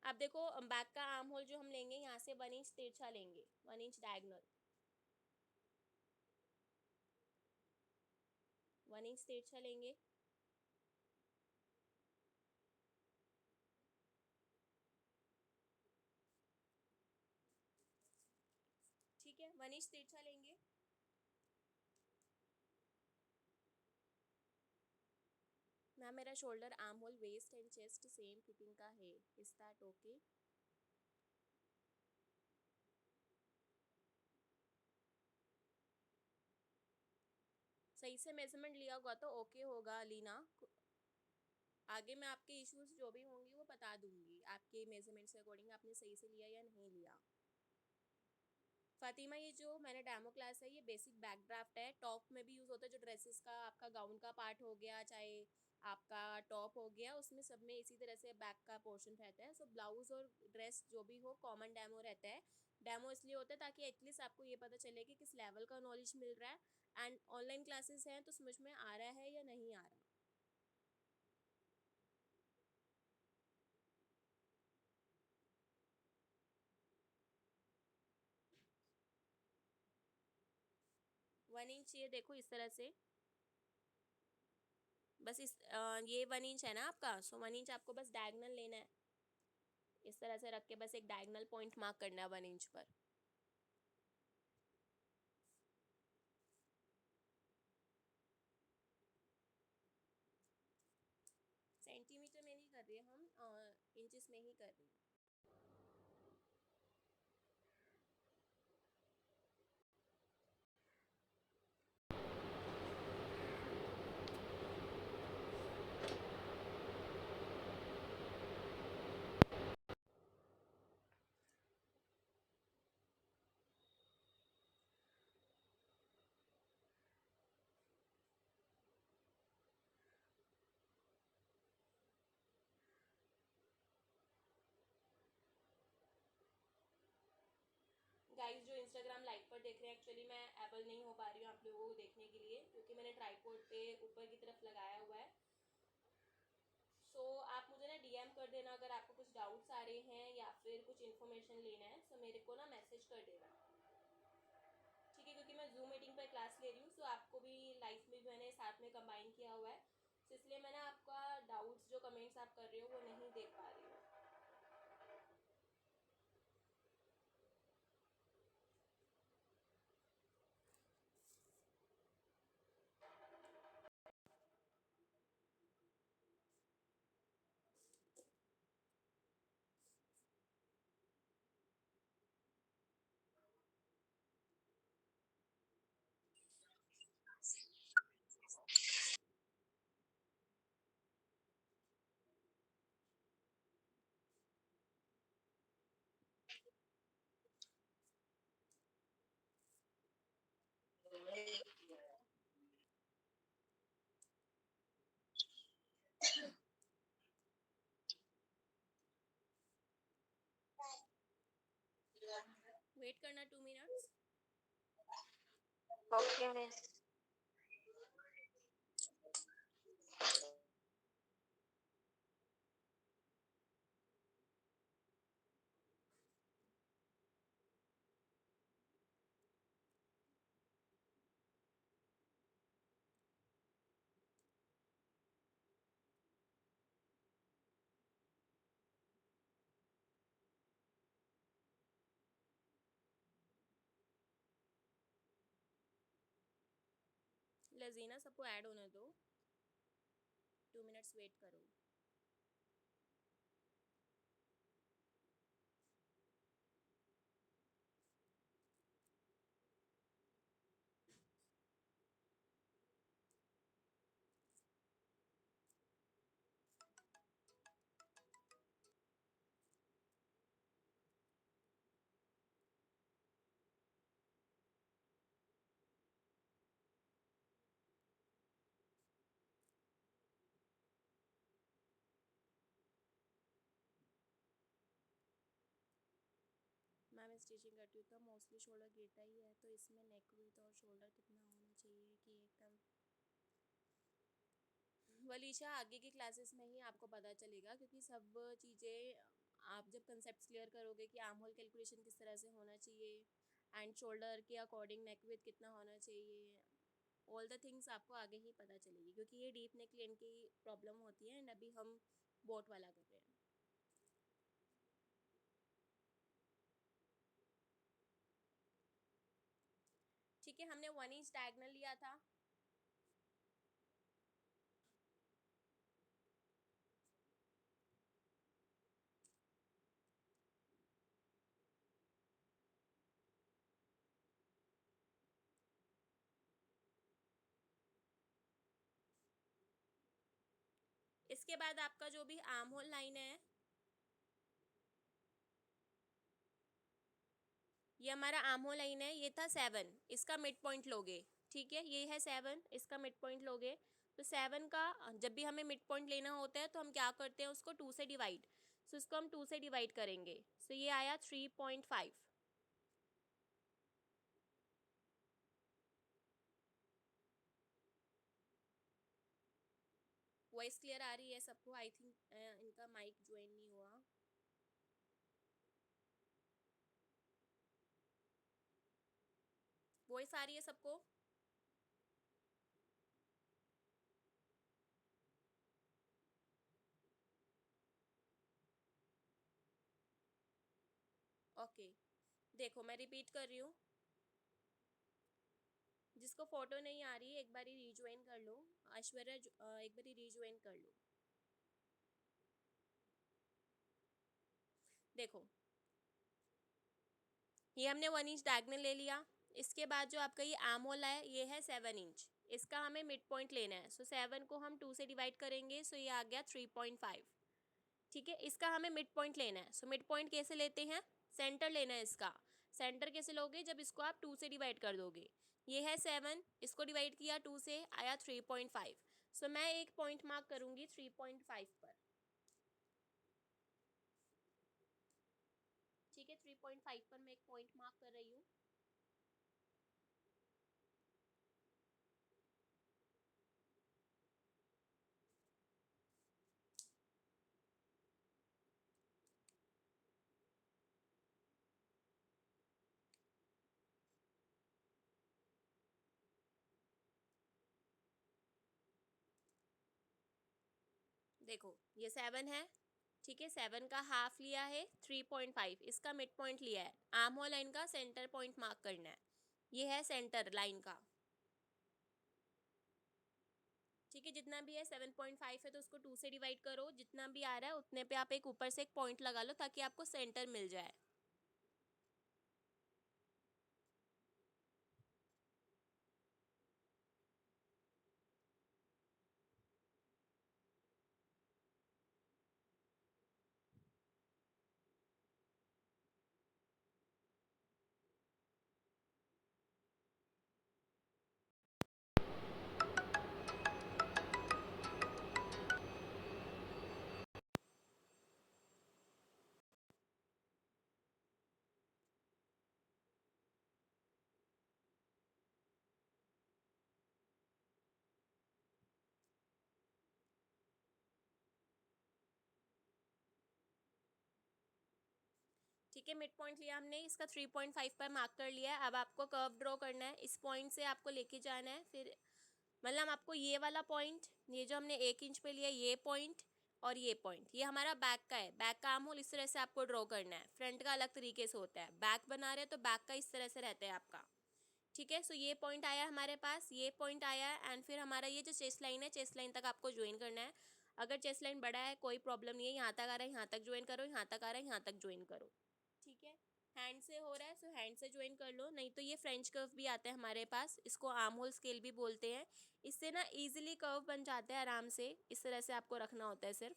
अब देखो, बैक का आर्म होल जो हम लेंगे यहाँ से 1 इंच तिरछा लेंगे, 1 इंच डायगनल, 1 इंच तिरछा लेंगे। ठीक है, 1 इंच तिरछा लेंगे। मैम, मेरा shoulder, armhole, waist and chest same fitting का है, इज दैट ओके? सही से मेजरमेंट लिया होगा तो ओके होगा लीना। आगे मैं आपके इश्यूज जो भी होंगी वो बता दूंगी, आपके मेजरमेंट से अकॉर्डिंग आपने सही से लिया या नहीं लिया। फातिमा, ये जो मैंने डेमो क्लास है ये बेसिक बैक ड्राफ्ट है, टॉप में भी यूज़ होता है, जो ड्रेसेस का आपका गाउन का पार्ट हो गया, चाहे आपका टॉप हो गया, उसमें सब में इसी तरह से बैक का पोर्शन रहता है। सो ब्लाउज और ड्रेस जो भी हो कॉमन डेमो रहता है। डेमो इसलिए होता है ताकि एटलीस्ट आपको ये पता चले कि किस लेवल का नॉलेज मिल रहा है, एंड ऑनलाइन क्लासेस हैं तो समझ में आ रहा है या नहीं आ रहा। 1 इंच ये देखो इस तरह से, बस ये 1 इंच है ना आपका, सो 1 इंच आपको बस डायगनल लेना है, इस तरह से रख के बस एक डायगोनल पॉइंट मार्क करना है 1 इंच पर। सेंटीमीटर में नहीं कर रहे हम, इंचेस में ही कर रहे हैं। गाइस जो इंस्टाग्राम लाइव पर देख रहे हैं, एक्चुअली मैं एबल नहीं हो पा रही हूँ आप लोगों को देखने के लिए, क्योंकि मैंने ट्राइपॉड पे ऊपर की तरफ लगाया हुआ है। सो आप मुझे ना डीएम कर देना अगर आपको कुछ डाउट्स आ रहे हैं या फिर कुछ इन्फॉर्मेशन लेना है, सो मेरे को ना मैसेज कर देना, ठीक है? क्योंकि मैं जूम मीटिंग पर क्लास ले रही हूँ, सो आपको भी लाइव में मैंने साथ में कंबाइन किया हुआ है, सो इसलिए मैं ना आपका डाउट्स जो कमेंट्स आप कर रहे हो वो नहीं देख पा रही हूँ। वेट करना 2 मिनट्स। Okay miss. लजीना सबको ऐड होने दो, 2 मिनट्स वेट करो। मैम स्टिचिंग करती हूँ तो मोस्टली शोल्डर गिरता ही है, तो इसमें नेक विड्थ और शोल्डर कितना होना चाहिए कि एकदम। वलीशा आगे की क्लासेस में ही आपको पता चलेगा, क्योंकि सब चीज़ें आप जब कंसेप्ट क्लियर करोगे कि आर्म होल कैलकुलेशन किस तरह से होना चाहिए एंड शोल्डर के अकॉर्डिंग नेक विड्थ कितना होना चाहिए, ऑल द थिंग्स आपको आगे ही पता चलेगी, क्योंकि ये डीप नेक क्लियन की प्रॉब्लम होती है एंड अभी हम बोट वाला कर रहे हैं। ठीक है, हमने 1 इंच डायगोनल लिया था, इसके बाद आपका जो भी आर्म होल लाइन है, ये हमारा आर्म होल लाइन है, ये था 7, इसका मिड पॉइंट लोगे, ठीक है? ये है 7, इसका मिड पॉइंट लोगे, तो 7 का जब भी हमें मिड पॉइंट लेना होता है तो हम क्या करते हैं, उसको 2 से डिवाइड, सो इसको हम 2 से डिवाइड करेंगे, सो ये आया 3.5। वॉइस क्लियर आ रही है सबको? आई थिंक इनका माइक ज्वाइन नहीं हुआ। वॉइस आ रही है सबको? ओके, देखो मैं रिपीट कर रही हूँ, जिसको फोटो नहीं आ रही एक बारी रिज्वाइन कर लो। ऐश्वर्या एक बारी रिज्वाइन कर लो। देखो ये हमने 1 इंच डायगनल ले लिया। इसके बाद जो आपका ये आर्म होल है ये है 7 इंच, इसका हमें मिड पॉइंट लेना है। सो 7 को हम 2 से डिवाइड करेंगे, सो ये आ गया 3.5। ठीक है, इसका हमें मिड पॉइंट लेना है। सो मिड पॉइंट कैसे लेते हैं, सेंटर लेना है इसका। सेंटर कैसे लोगे, जब इसको आप 2 से डिवाइड कर दोगे। ये है 7, इसको डिवाइड किया 2 से, आया 3.5। सो मैं एक पॉइंट मार्क करूंगी 3.5 पर। ठीक है, 3.5 पर मैं एक पॉइंट मार्क कर रही हूँ। देखो ये 7 है, ठीक है, 7 का हाफ लिया है 3.5, इसका मिड पॉइंट लिया है। आर्म होल लाइन का सेंटर पॉइंट मार्क करना है, ये है सेंटर लाइन का। ठीक है, जितना भी है 7.5 है तो उसको 2 से डिवाइड करो, जितना भी आ रहा है उतने पे आप एक ऊपर से एक पॉइंट लगा लो ताकि आपको सेंटर मिल जाए। ठीक है, मिड पॉइंट लिया हमने, इसका 3.5 पर मार्क कर लिया है। अब आपको कर्व ड्रॉ करना है, इस पॉइंट से आपको लेके जाना है। फिर मतलब आपको ये वाला पॉइंट, ये जो हमने 1 इंच पे लिया ये पॉइंट और ये पॉइंट, ये हमारा बैक का है। बैक का आर्म होल इस तरह से आपको ड्रॉ करना है। फ्रंट का अलग तरीके से होता है, बैक बना रहे हैं तो बैक का इस तरह से रहता है आपका। ठीक है, सो ये पॉइंट आया हमारे पास, ये पॉइंट आया है। एंड फिर हमारा ये जो चेस्ट लाइन है, चेस्ट लाइन तक आपको ज्वाइन करना है। अगर चेस्ट लाइन बड़ा है कोई प्रॉब्लम नहीं है, यहाँ तक आ रहा है यहाँ तक ज्वाइन करो, यहाँ तक आ रहा है यहाँ तक ज्वाइन करो। ठीक है, हैंड से हो रहा है सो हैंड से ज्वाइन कर लो, नहीं तो ये फ्रेंच कर्व भी आता है हमारे पास, इसको आर्म होल स्केल भी बोलते हैं। इससे ना इजीली कर्व बन जाता है आराम से, इस तरह से आपको रखना होता है सिर्फ।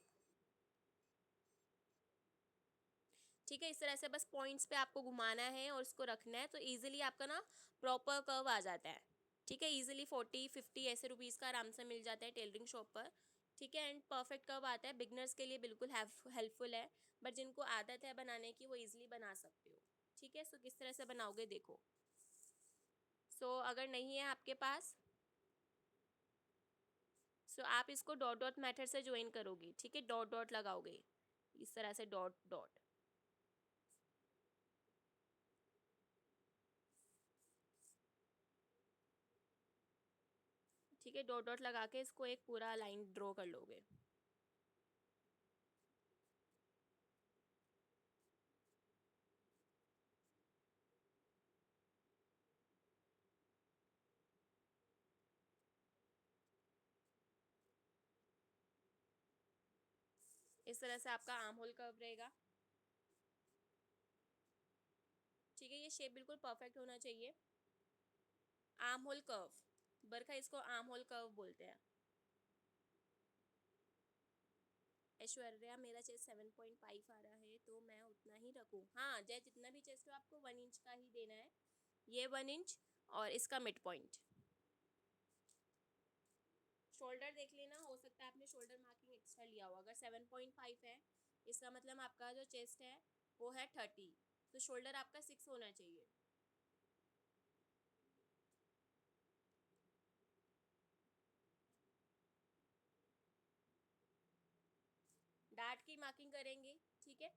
ठीक है, इस तरह से बस पॉइंट्स पे आपको घुमाना है और इसको रखना है तो इजीली आपका ना प्रॉपर कर्व आ जाता है। ठीक है, इजीली 40-50 ऐसे रुपीज़ का आराम से मिल जाता है टेलरिंग शॉप पर। ठीक है, एंड परफेक्ट कर्व आता है, बिगनर्स के लिए बिल्कुल हेल्पफुल है, बट जिनको आदत है बनाने की वो ईजिली बना सकते हो। ठीक है, सो किस तरह से बनाओगे देखो। सो अगर नहीं है आपके पास, सो आप इसको डॉट डॉट मेथड से ज्वाइन करोगे। ठीक है, डॉट डॉट लगाओगे इस तरह से, डॉट डॉट। ठीक है, डॉट डॉट लगा के इसको एक पूरा लाइन ड्रॉ कर लोगे। इस तरह से आपका आर्म होल कर्व रहेगा। ठीक है, ये शेप बिल्कुल परफेक्ट होना चाहिए। आर्म होल कर्व, बरखा इसको आर्म होल कर्व बोलते हैं। ऐश्वर्या मेरा चेस्ट 7.5 आ रहा है तो मैं उतना ही रखूँ। हाँ जय, जितना भी चेस्ट हो आपको 1 इंच का ही देना है, ये 1 इंच और इसका मिड पॉइंट। शोल्डर देख लेना, हो सकता है आपने शोल्डर मार्किंग एक्स्ट्रा लिया हो। अगर 7.5 है इसका मतलब आपका जो चेस्ट है वो है 30, तो शोल्डर आपका 6 होना चाहिए। डार्ट की मार्किंग करेंगे। ठीक है,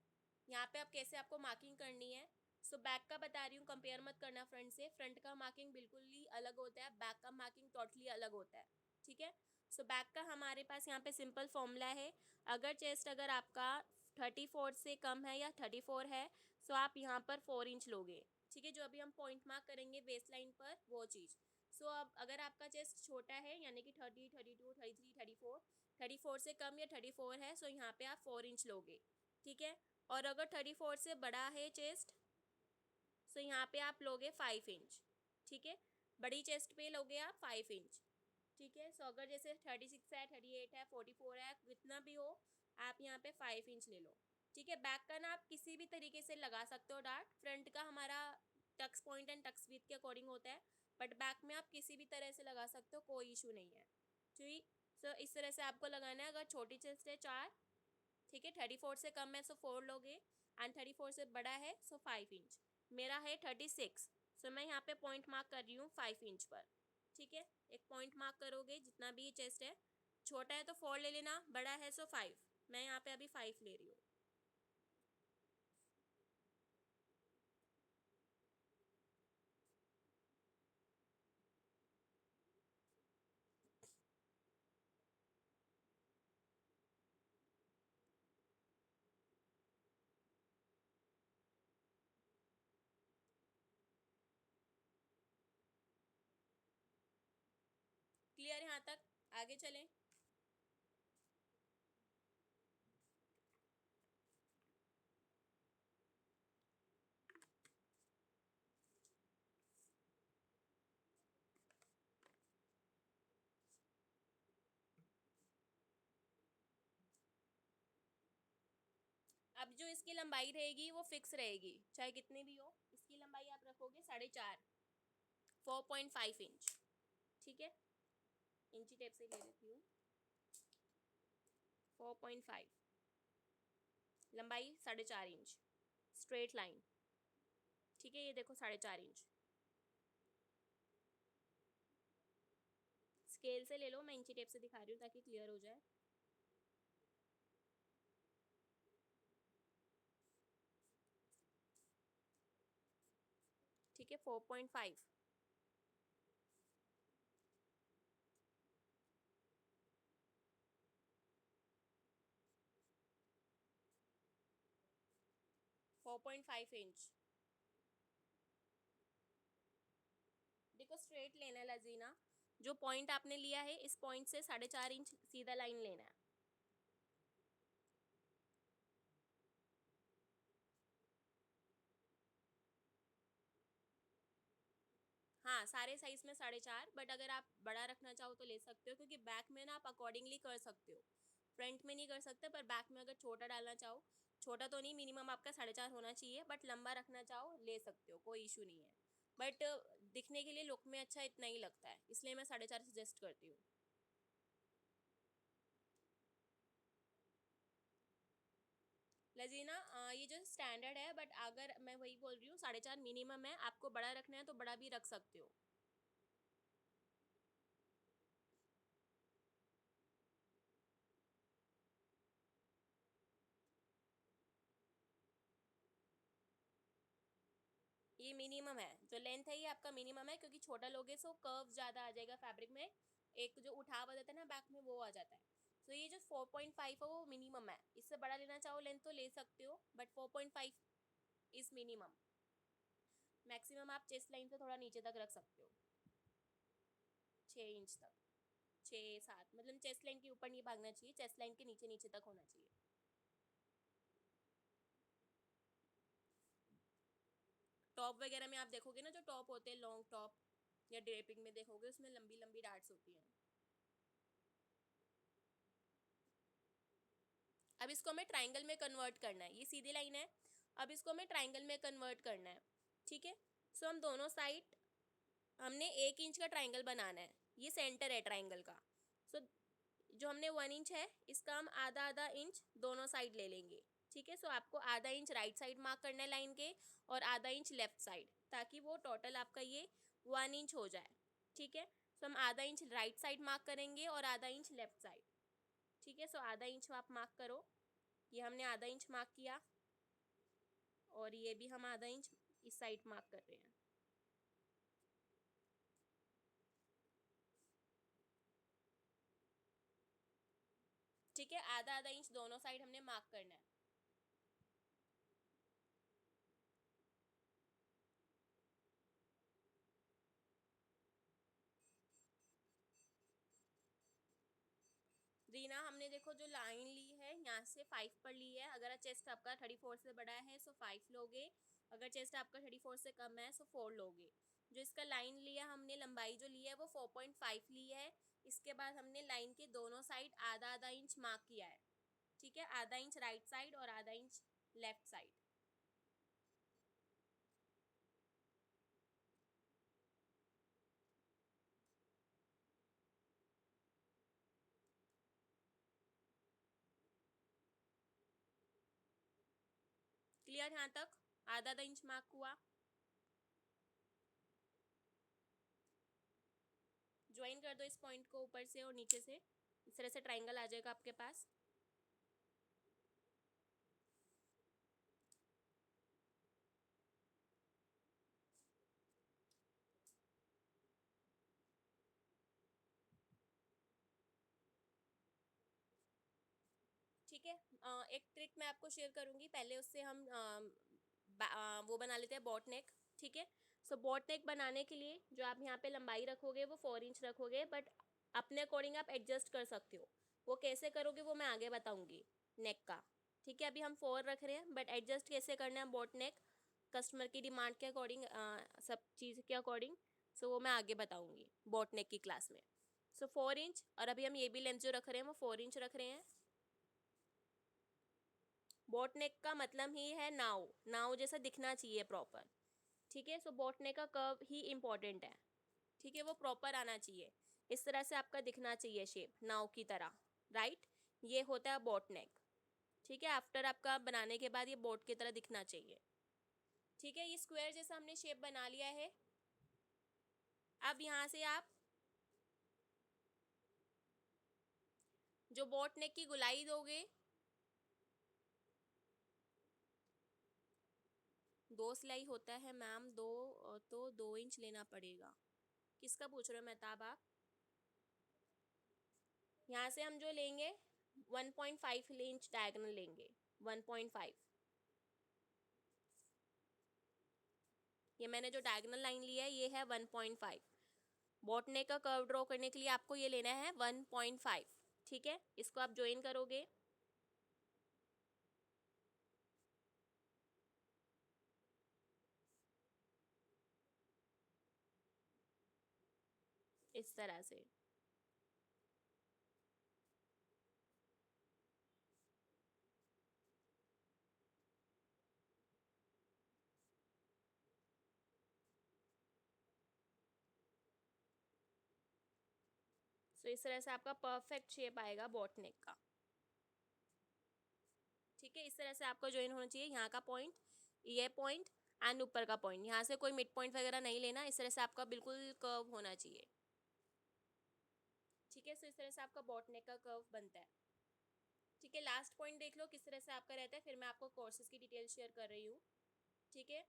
यहाँ पे अब कैसे आपको मार्किंग करनी है। सो बैक का बता रही हूँ, कंपेयर मत करना फ्रंट से। फ्रंट का मार्किंग बिल्कुल ही अलग होता है, बैक का मार्किंग टोटली अलग होता है। ठीक है, सो बैक का हमारे पास यहाँ पे सिंपल फॉर्मूला है। अगर चेस्ट अगर आपका 34 से कम है या 34 है, सो आप यहाँ पर 4 इंच लोगे, ठीक है। जो अभी हम पॉइंट मार्क करेंगे वेस्ट लाइन पर वो चीज़। सो अब अगर आपका चेस्ट छोटा है यानी कि 30, 32, 33, 34, 34 से कम या 34 है, सो यहाँ पे आप 4 इंच लोगे, ठीक है। और अगर 34 से बड़ा है चेस्ट, सो यहाँ पे आप लोगे 5 इंच, ठीक है। बड़ी चेस्ट पे लोगे आप 5 इंच, ठीक है। सो अगर जैसे 36 है, 38 है, 44 है, जितना भी हो आप यहाँ पे 5 इंच ले लो, ठीक है। बैक का ना आप किसी भी तरीके से लगा सकते हो डार्ट। फ्रंट का हमारा tucks point and tucks width के अकॉर्डिंग होता है, बट बैक में आप किसी भी तरह से लगा सकते हो, कोई इशू नहीं है, ठीक। सो इस तरह से आपको लगाना है। अगर छोटी चेस्ट है 4, ठीक है। 34 से कम है सो 4 लोगे, एंड 34 से बड़ा है सो 5 इंच। मेरा है 36, सो मैं यहाँ पे पॉइंट मार्क कर रही हूँ 5 इंच पर, ठीक है। एक पॉइंट मार्क करोगे जितना भी चेस्ट है। छोटा है तो 4 ले लेना, बड़ा है सो 5। मैं यहाँ पे अभी 5 ले रही हूँ। क्लियर यहाँ तक? आगे चलें। अब जो इसकी लंबाई रहेगी वो फिक्स रहेगी, चाहे कितनी भी हो। इसकी लंबाई आप रखोगे 4.5, 4.5 इंच, ठीक है। इंची टेप से ले लेती हूँ। 4.5 लंबाई, 4.5 इंच, स्ट्रेट लाइन, ठीक है। ये देखो 4.5 इंच। स्केल से ले लो, मैं इंची टेप से दिखा रही हूँ ताकि क्लियर हो जाए। ठीक है, 4.5। 4.5 इंच। देखो स्ट्रेट लेना है लजीना, जो पॉइंट आपने लिया है इस पॉइंट से 4.5 इंच सीधा लाइन लेना है। हाँ, सारे साइज में 4.5, बट अगर आप बड़ा रखना चाहो तो ले सकते हो, क्योंकि बैक में ना आप अकॉर्डिंगली कर सकते हो। फ्रंट में नहीं कर सकते, पर बैक में अगर छोटा डालना चाहो, छोटा तो नहीं, मिनिमम आपका 4.5 होना चाहिए, बट लंबा रखना चाहो ले सकते हो, कोई इशू नहीं है। बट दिखने के लिए लुक में अच्छा इतना ही लगता है, इसलिए मैं 4.5 सजेस्ट करती हूँ। लजीना ये जो स्टैंडर्ड है, बट अगर मैं वही बोल रही हूँ 4.5 मिनिमम है, आपको बड़ा रखना है तो बड़ा भी रख सकते हो। ये मिनिमम है, जो लेंथ है ये आपका मिनिमम है, क्योंकि छोटा लोगे सो कर्व ज़्यादा आ जाएगा फैब्रिक में, एक जो उठाव आ जाता है ना बैक में वो आ जाता है। तो ये जो 4.5 है वो मिनिमम है, इससे बड़ा लेना चाहो लेंथ तो ले सकते हो, बट 4.5 इज मिनिमम। मैक्सिमम आप चेस्ट लाइन से थोड़ा नीचे तक रख सकते हो, 6 इंच तक, 6-7, मतलब चेस्ट लाइन के ऊपर नहीं भागना चाहिए, चेस्ट लाइन के नीचे नीचे तक होना चाहिए। टॉप वगैरह में आप देखोगे ना, जो टॉप होते हैं लॉन्ग टॉप या ड्रेपिंग में देखोगे, उसमें लंबी लंबी डार्ट्स होती हैं। अब इसको हमें ट्राइंगल में कन्वर्ट करना है, ये सीधी लाइन है, अब इसको हमें ट्राइंगल में कन्वर्ट करना है, ठीक है। सो हम दोनों साइड हमने 1 इंच का ट्राइंगल बनाना है, ये सेंटर है ट्राइंगल का। सो जो हमने 1 इंच है इसका हम आधा आधा इंच दोनों साइड ले लेंगे, ठीक है। सो आपको आधा इंच राइट साइड मार्क करना है लाइन के, और आधा इंच लेफ्ट साइड, ताकि वो टोटल आपका ये 1 इंच हो जाए, ठीक है। सो हम आधा इंच राइट साइड मार्क करेंगे और आधा इंच लेफ्ट साइड, ठीक है। सो आधा इंच आप मार्क करो, ये हमने आधा इंच मार्क किया, और ये भी हम आधा इंच इस साइड मार्क कर रहे हैं, ठीक है। आधा आधा इंच दोनों साइड हमने मार्क करना है। बिना हमने देखो जो लाइन ली है यहाँ से 5 पर ली है, अगर चेस्ट आपका 34 से बड़ा है सो 5 लोगे, अगर चेस्ट आपका 34 से कम है सो 4 लोगे। जो इसका लाइन लिया हमने, लंबाई जो ली है वो 4.5 ली है। इसके बाद हमने लाइन के दोनों साइड आधा आधा इंच मार्क किया है, ठीक है, आधा इंच राइट साइड और आधा इंच लेफ्ट साइड। क्लियर यहाँ तक? आधा आधा इंच मार्क हुआ। ज्वाइन कर दो इस पॉइंट को ऊपर से और नीचे से, इस तरह से ट्राइंगल आ जाएगा आपके पास। ठीक है, एक ट्रिक मैं आपको शेयर करूंगी, पहले उससे हम वो बना लेते हैं बॉट नेक। ठीक है, सो बॉट नेक बनाने के लिए जो आप यहाँ पे लंबाई रखोगे वो 4 इंच रखोगे, बट अपने अकॉर्डिंग आप एडजस्ट कर सकते हो। वो कैसे करोगे वो मैं आगे बताऊंगी नेक का। ठीक है, अभी हम 4 रख रहे हैं, बट एडजस्ट कैसे करना है बॉट नेक कस्टमर की डिमांड के अकॉर्डिंग, सब चीज़ के अकॉर्डिंग, सो वो मैं आगे बताऊंगी बॉट नेक की क्लास में। सो 4 इंच, और अभी हम ये भी लेंथ जो रख रहे हैं वो 4 इंच रख रहे हैं। बोट नेक का मतलब ही है नाव, नाव जैसा दिखना चाहिए प्रॉपर। ठीक है, सो बोट नेक का कर्व ही इम्पोर्टेंट है। ठीक है, वो प्रॉपर आना चाहिए, इस तरह से आपका दिखना चाहिए शेप नाव की तरह, राइट। ये होता है बोट नेक। ठीक है, आफ्टर आपका बनाने के बाद ये बोट की तरह दिखना चाहिए। ठीक है, ये स्क्वायर जैसा हमने शेप बना लिया है। अब यहाँ से आप जो बोट नेक की गुलाई दोगे, 2 सिलाई होता है मैम, 2 तो 2 इंच लेना पड़ेगा। किसका पूछ रहे हो मेहताब आप? यहाँ से हम जो लेंगे 1.5 इंच डायगोनल लेंगे, 1.5। ये मैंने जो डायगोनल लाइन लिया है ये है 1.5। बॉट नेक का कर्व ड्रॉ करने के लिए आपको ये लेना है 1.5। ठीक है, इसको आप ज्वाइन करोगे इस तरह से। सो इस तरह से आपका परफेक्ट शेप आएगा बॉट नेक का। ठीक है, इस तरह से आपका ज्वाइन होना चाहिए, यहाँ का पॉइंट, ये पॉइंट एंड ऊपर का पॉइंट, यहाँ से कोई मिड पॉइंट वगैरह नहीं लेना, इस तरह से आपका बिल्कुल कर्व होना चाहिए। ठीक है, सो इस तरह से आपका बॉट नेक का कर्व बनता है। ठीक है, लास्ट पॉइंट देख लो किस तरह से आपका रहता है, फिर मैं आपको कोर्सेज की डिटेल शेयर कर रही हूँ। ठीक है,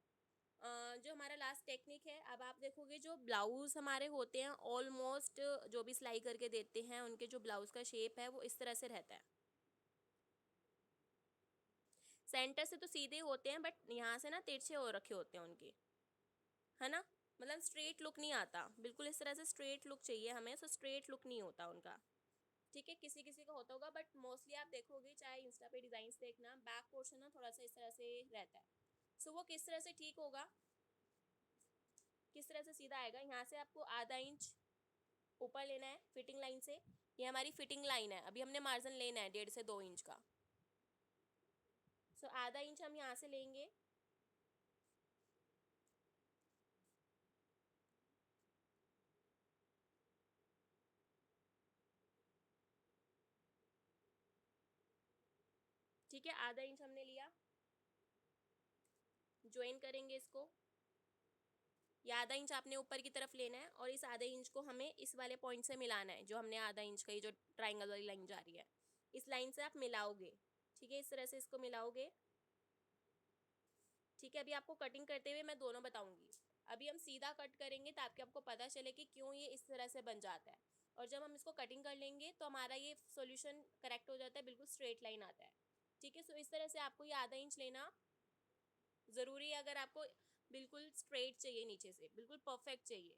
जो हमारा लास्ट टेक्निक है, अब आप देखोगे जो ब्लाउज हमारे होते हैं ऑलमोस्ट जो भी सिलाई करके देते हैं उनके जो ब्लाउज का शेप है वो इस तरह से रहता है। सेंटर से तो सीधे होते हैं, बट यहाँ से ना तिरछे हो रखे होते हैं उनके, है ना, मतलब स्ट्रेट लुक नहीं आता, बिल्कुल इस तरह से स्ट्रेट लुक चाहिए हमें, सो स्ट्रेट लुक नहीं होता उनका। ठीक है, किसी किसी का होता होगा, बट मोस्टली आप देखोगे चाहे इंस्टा पे डिजाइन देखना, बैक पोर्शन ना थोड़ा सा इस तरह से रहता है। सो वो किस तरह से ठीक होगा, किस तरह से सीधा आएगा, यहाँ से आपको आधा इंच ऊपर लेना है फिटिंग लाइन से। ये हमारी फिटिंग लाइन है, अभी हमने मार्जिन लेना है 1.5 से 2 इंच का। सो आधा इंच हम यहाँ से लेंगे, ठीक है, आधा इंच हमने लिया, ज्वाइन करेंगे इसको। ये आधा इंच आपने ऊपर की तरफ लेना है और इस आधे इंच को हमें इस वाले पॉइंट से मिलाना है, जो हमने आधा इंच का ये जो ट्राइंगल वाली लाइन जा रही है इस लाइन से आप मिलाओगे। ठीक है, इस तरह से इसको मिलाओगे। ठीक है, अभी आपको कटिंग करते हुए मैं दोनों बताऊंगी। अभी हम सीधा कट करेंगे ताकि आपको पता चले कि क्यों ये इस तरह से बन जाता है, और जब हम इसको कटिंग कर लेंगे तो हमारा ये सॉल्यूशन करेक्ट हो जाता है, बिल्कुल स्ट्रेट लाइन आता है। ठीक है, सो इस तरह से आपको ये आधा इंच लेना ज़रूरी है, अगर आपको बिल्कुल स्ट्रेट चाहिए, नीचे से बिल्कुल परफेक्ट चाहिए।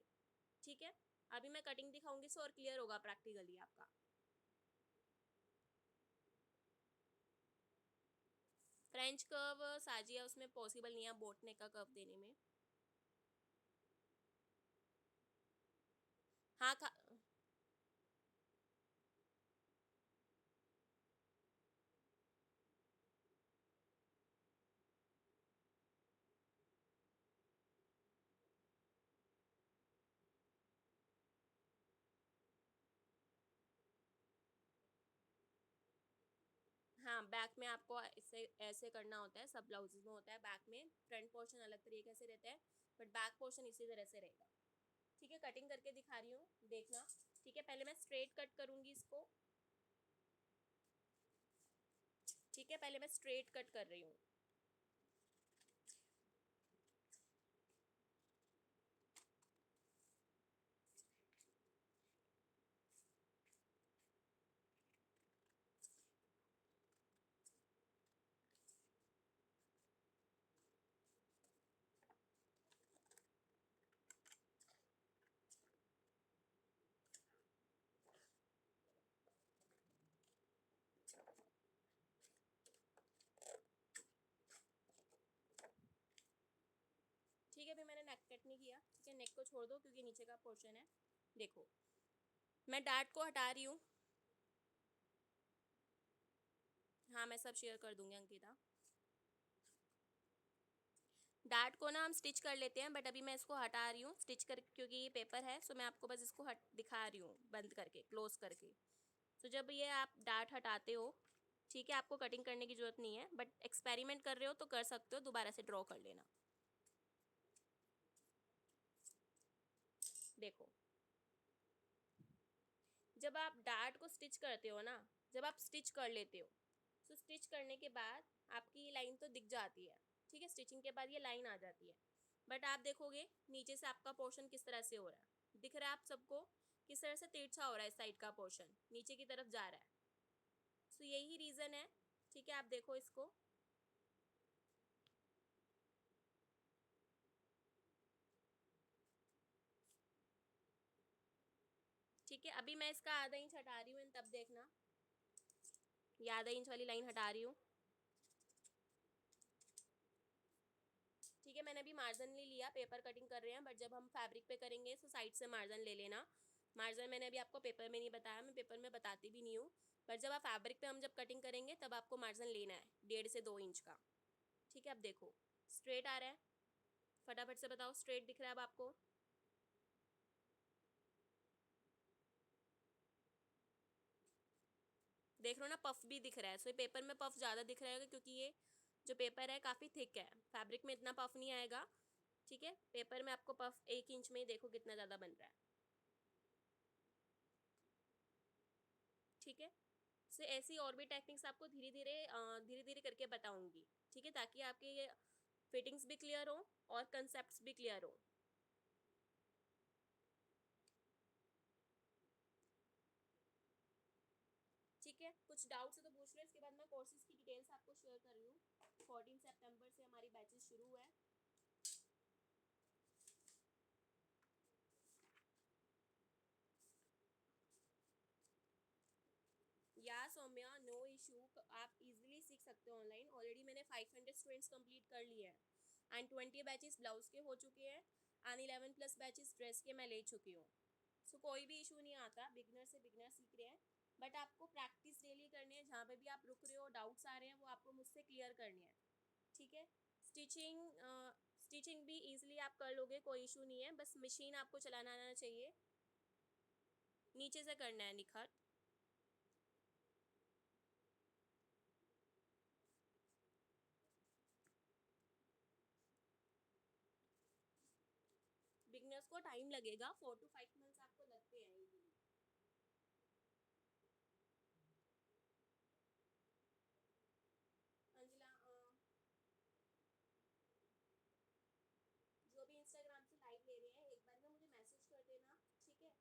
ठीक है, अभी मैं कटिंग दिखाऊंगी सो और क्लियर होगा प्रैक्टिकली आपका। फ्रेंच कर्व साजिया उसमें पॉसिबल नहीं है बोट नेक का कर्व देने में। हाँ हाँ, बैक में आपको इससे ऐसे करना होता है, सब ब्लाउजेज में होता है। बैक में फ्रंट पोर्शन अलग तरीके से रहता है, बट बैक पोर्शन इसी तरह से रहेगा। ठीक है, कटिंग करके दिखा रही हूँ, देखना। ठीक है, पहले मैं स्ट्रेट कट करूंगी इसको। ठीक है, पहले मैं स्ट्रेट कट कर रही हूँ। ठीक है, अभी मैंने नेक कट नहीं किया। ठीक है, नेक को छोड़ दो क्योंकि नीचे का पोर्शन है। देखो, मैं डार्ट को हटा रही हूँ। हाँ, मैं सब शेयर कर दूंगी अंकिता। डार्ट को ना हम स्टिच कर लेते हैं, बट अभी मैं इसको हटा रही हूँ स्टिच कर, क्योंकि ये पेपर है। सो मैं आपको बस इसको दिखा रही हूँ बंद करके, क्लोज करके। सो जब ये आप डार्ट हटाते हो, ठीक है, आपको कटिंग करने की जरूरत नहीं है, बट एक्सपेरिमेंट कर रहे हो तो कर सकते हो, दोबारा से ड्रॉ कर लेना। देखो, जब आप डार्ट को स्टिच करते हो ना, जब आप स्टिच कर लेते हो, तो स्टिच करने के बाद आपकी ये लाइन तो दिख जाती है। ठीक है, स्टिचिंग के बाद ये लाइन आ जाती है, बट आप देखोगे नीचे से आपका पोर्शन किस तरह से हो रहा है। दिख रहा है आप सबको किस तरह से तिरछा हो रहा है, साइड का पोर्शन नीचे की तरफ जा रहा है। सो यही रीज़न है। ठीक है, आप देखो इसको। ठीक है, अभी मैं इसका आधा इंच हटा रही हूँ, तब देखना। ये आधा इंच वाली लाइन हटा रही हूँ। ठीक है, मैंने अभी मार्जिन नहीं लिया, पेपर कटिंग कर रहे हैं, बट जब हम फैब्रिक पे करेंगे तो साइड से मार्जिन ले लेना। मार्जिन मैंने अभी आपको पेपर में नहीं बताया, मैं पेपर में बताती भी नहीं हूँ। बट जब आप फैब्रिक पे हम जब कटिंग करेंगे तब आपको मार्जिन लेना है 1.5 से 2 इंच का। ठीक है, अब देखो स्ट्रेट आ रहा है, फटाफट से बताओ स्ट्रेट दिख रहा है अब आपको। देख रहे हो ना, पफ भी दिख रहा है। सो ये पेपर में पफ ज़्यादा दिख रहा है क्योंकि ये जो पेपर है काफ़ी थिक है, फैब्रिक में इतना पफ नहीं आएगा। ठीक है, पेपर में आपको पफ 1 इंच में ही देखो कितना ज़्यादा बन रहा है। ठीक है, से ऐसी और भी टेक्निक्स आपको धीरे धीरे करके बताऊंगी। ठीक है, ताकि आपके ये फिटिंग्स भी क्लियर हो और कंसेप्ट्स भी क्लियर हो। ठीक है, कुछ डाउट्स है तो पूछ लो, इसके बाद मैं कोर्सेज की डिटेल्स आपको शेयर कर रही हूँ। 14 सितंबर से हमारी बैचेस शुरू हुआ है। या सौम्या, नो इशू, आप इजीली सीख सकते हो ऑनलाइन। ऑलरेडी मैंने 500 स्टूडेंट्स कंप्लीट कर लिए हैं, एंड 20 बैचेस ब्लाउज के हो चुके हैं, एंड 11+ बैचेस ड्रेस के मैं ले चुकी हूँ। सो कोई भी इशू नहीं आता, बिगनर से बिगनर सीख रहे हैं। बट आपको प्रैक्टिस डेली करनी है, जहाँ पे भी आप रुक रहे हो, डाउट्स आ रहे हैं, वो आपको मुझसे क्लियर करनी है। ठीक है, स्टिचिंग स्टिचिंग भी इजीली आप कर लोगे, कोई इशू नहीं है, बस मशीन आपको चलाना आना चाहिए। नीचे से करना है निखर। बिगनर्स को टाइम लगेगा, 4 to 5 मंथ्स आपको लगते हैं इजीली। अंजिला, जो भी इंस्टाग्राम से लाइव ले रहे हैं, एक बार ना मुझे मैसेज कर देना। ठीक है,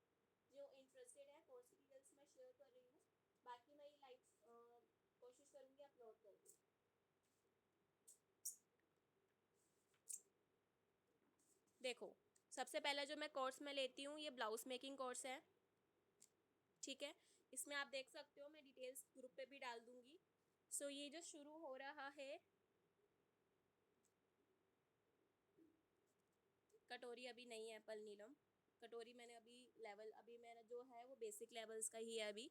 जो इंटरेस्टेड है, कोर्स की डिटेल्स मैं शेयर कर रही हूँ। बाकी मैं ये लाइव कोशिश करूँगी अपलोड कर दूँ। देखो, सबसे पहला जो मैं कोर्स में लेती हूँ, ये ब्लाउज मेकिंग कोर्स है। ठीक है, इसमें आप देख सकते हो, मैं डिटेल्स ग्रुप पे भी डाल दूंगी। सो ये जो शुरू हो रहा है, कटोरी अभी नहीं है पल नीलम, कटोरी मैंने अभी मैंने जो है वो बेसिक लेवल्स का ही है अभी,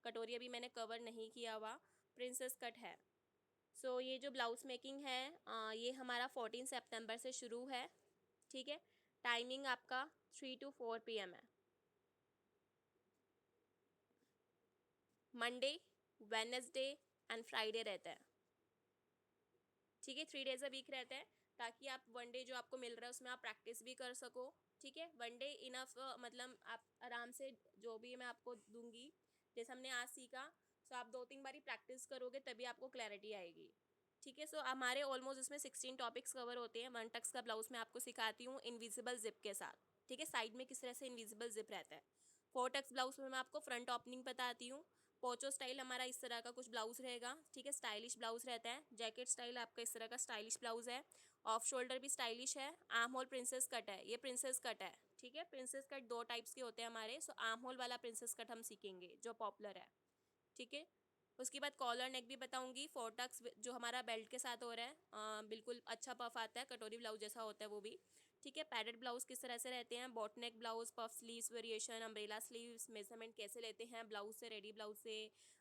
कटोरी अभी मैंने कवर नहीं किया हुआ, प्रिंसेस कट है। सो ये जो ब्लाउज मेकिंग है ये हमारा 14 सितंबर से शुरू है, ठीक है। टाइमिंग आपका 3 to 4 PM है। मंडे, वेडनेसडे एंड फ्राइडे रहता है, ठीक है। 3 days अ वीक रहता है, ताकि आप वन डे जो आपको मिल रहा है उसमें आप प्रैक्टिस भी कर सको, ठीक है। वन डे इनफ, मतलब आप आराम से जो भी मैं आपको दूंगी, जैसे हमने आज सीखा, सो आप 2-3 बारी प्रैक्टिस करोगे तभी आपको क्लैरिटी आएगी, ठीक है। सो हमारे ऑलमोस्ट इसमें 16 टॉपिक्स कवर होते हैं। 1 टक्स का ब्लाउज मैं आपको सिखाती हूँ इनविजिबल जिप के साथ, ठीक है। साइड में किस तरह से इनविजिबल जिप रहता है। 4 टक्स ब्लाउज में मैं आपको फ्रंट ओपनिंग बताती हूँ। पोचो स्टाइल हमारा इस तरह का कुछ ब्लाउज रहेगा, ठीक है। स्टाइलिश ब्लाउज रहता है। जैकेट स्टाइल आपका इस तरह का स्टाइलिश ब्लाउज है। ऑफ शोल्डर भी स्टाइलिश है। आर्म होल प्रिंसेस कट है, ये प्रिंसेस कट है, ठीक है। प्रिंसेस कट 2 टाइप्स के होते हैं हमारे। सो आर्म होल वाला प्रिंसेस कट हम सीखेंगे जो पॉपुलर है, ठीक है। उसके बाद कॉलर नेक भी बताऊंगी। 4 टक्स जो हमारा बेल्ट के साथ हो रहा है, बिल्कुल अच्छा पफ आता है, कटोरी ब्लाउज जैसा होता है वो भी, ठीक है। पैडेड ब्लाउज किस तरह से रहते हैं, boat neck blouse, puff sleeves variation, umbrella sleeves, measurement कैसे लेते हैं ब्लाउज से, रेडी ब्लाउज से,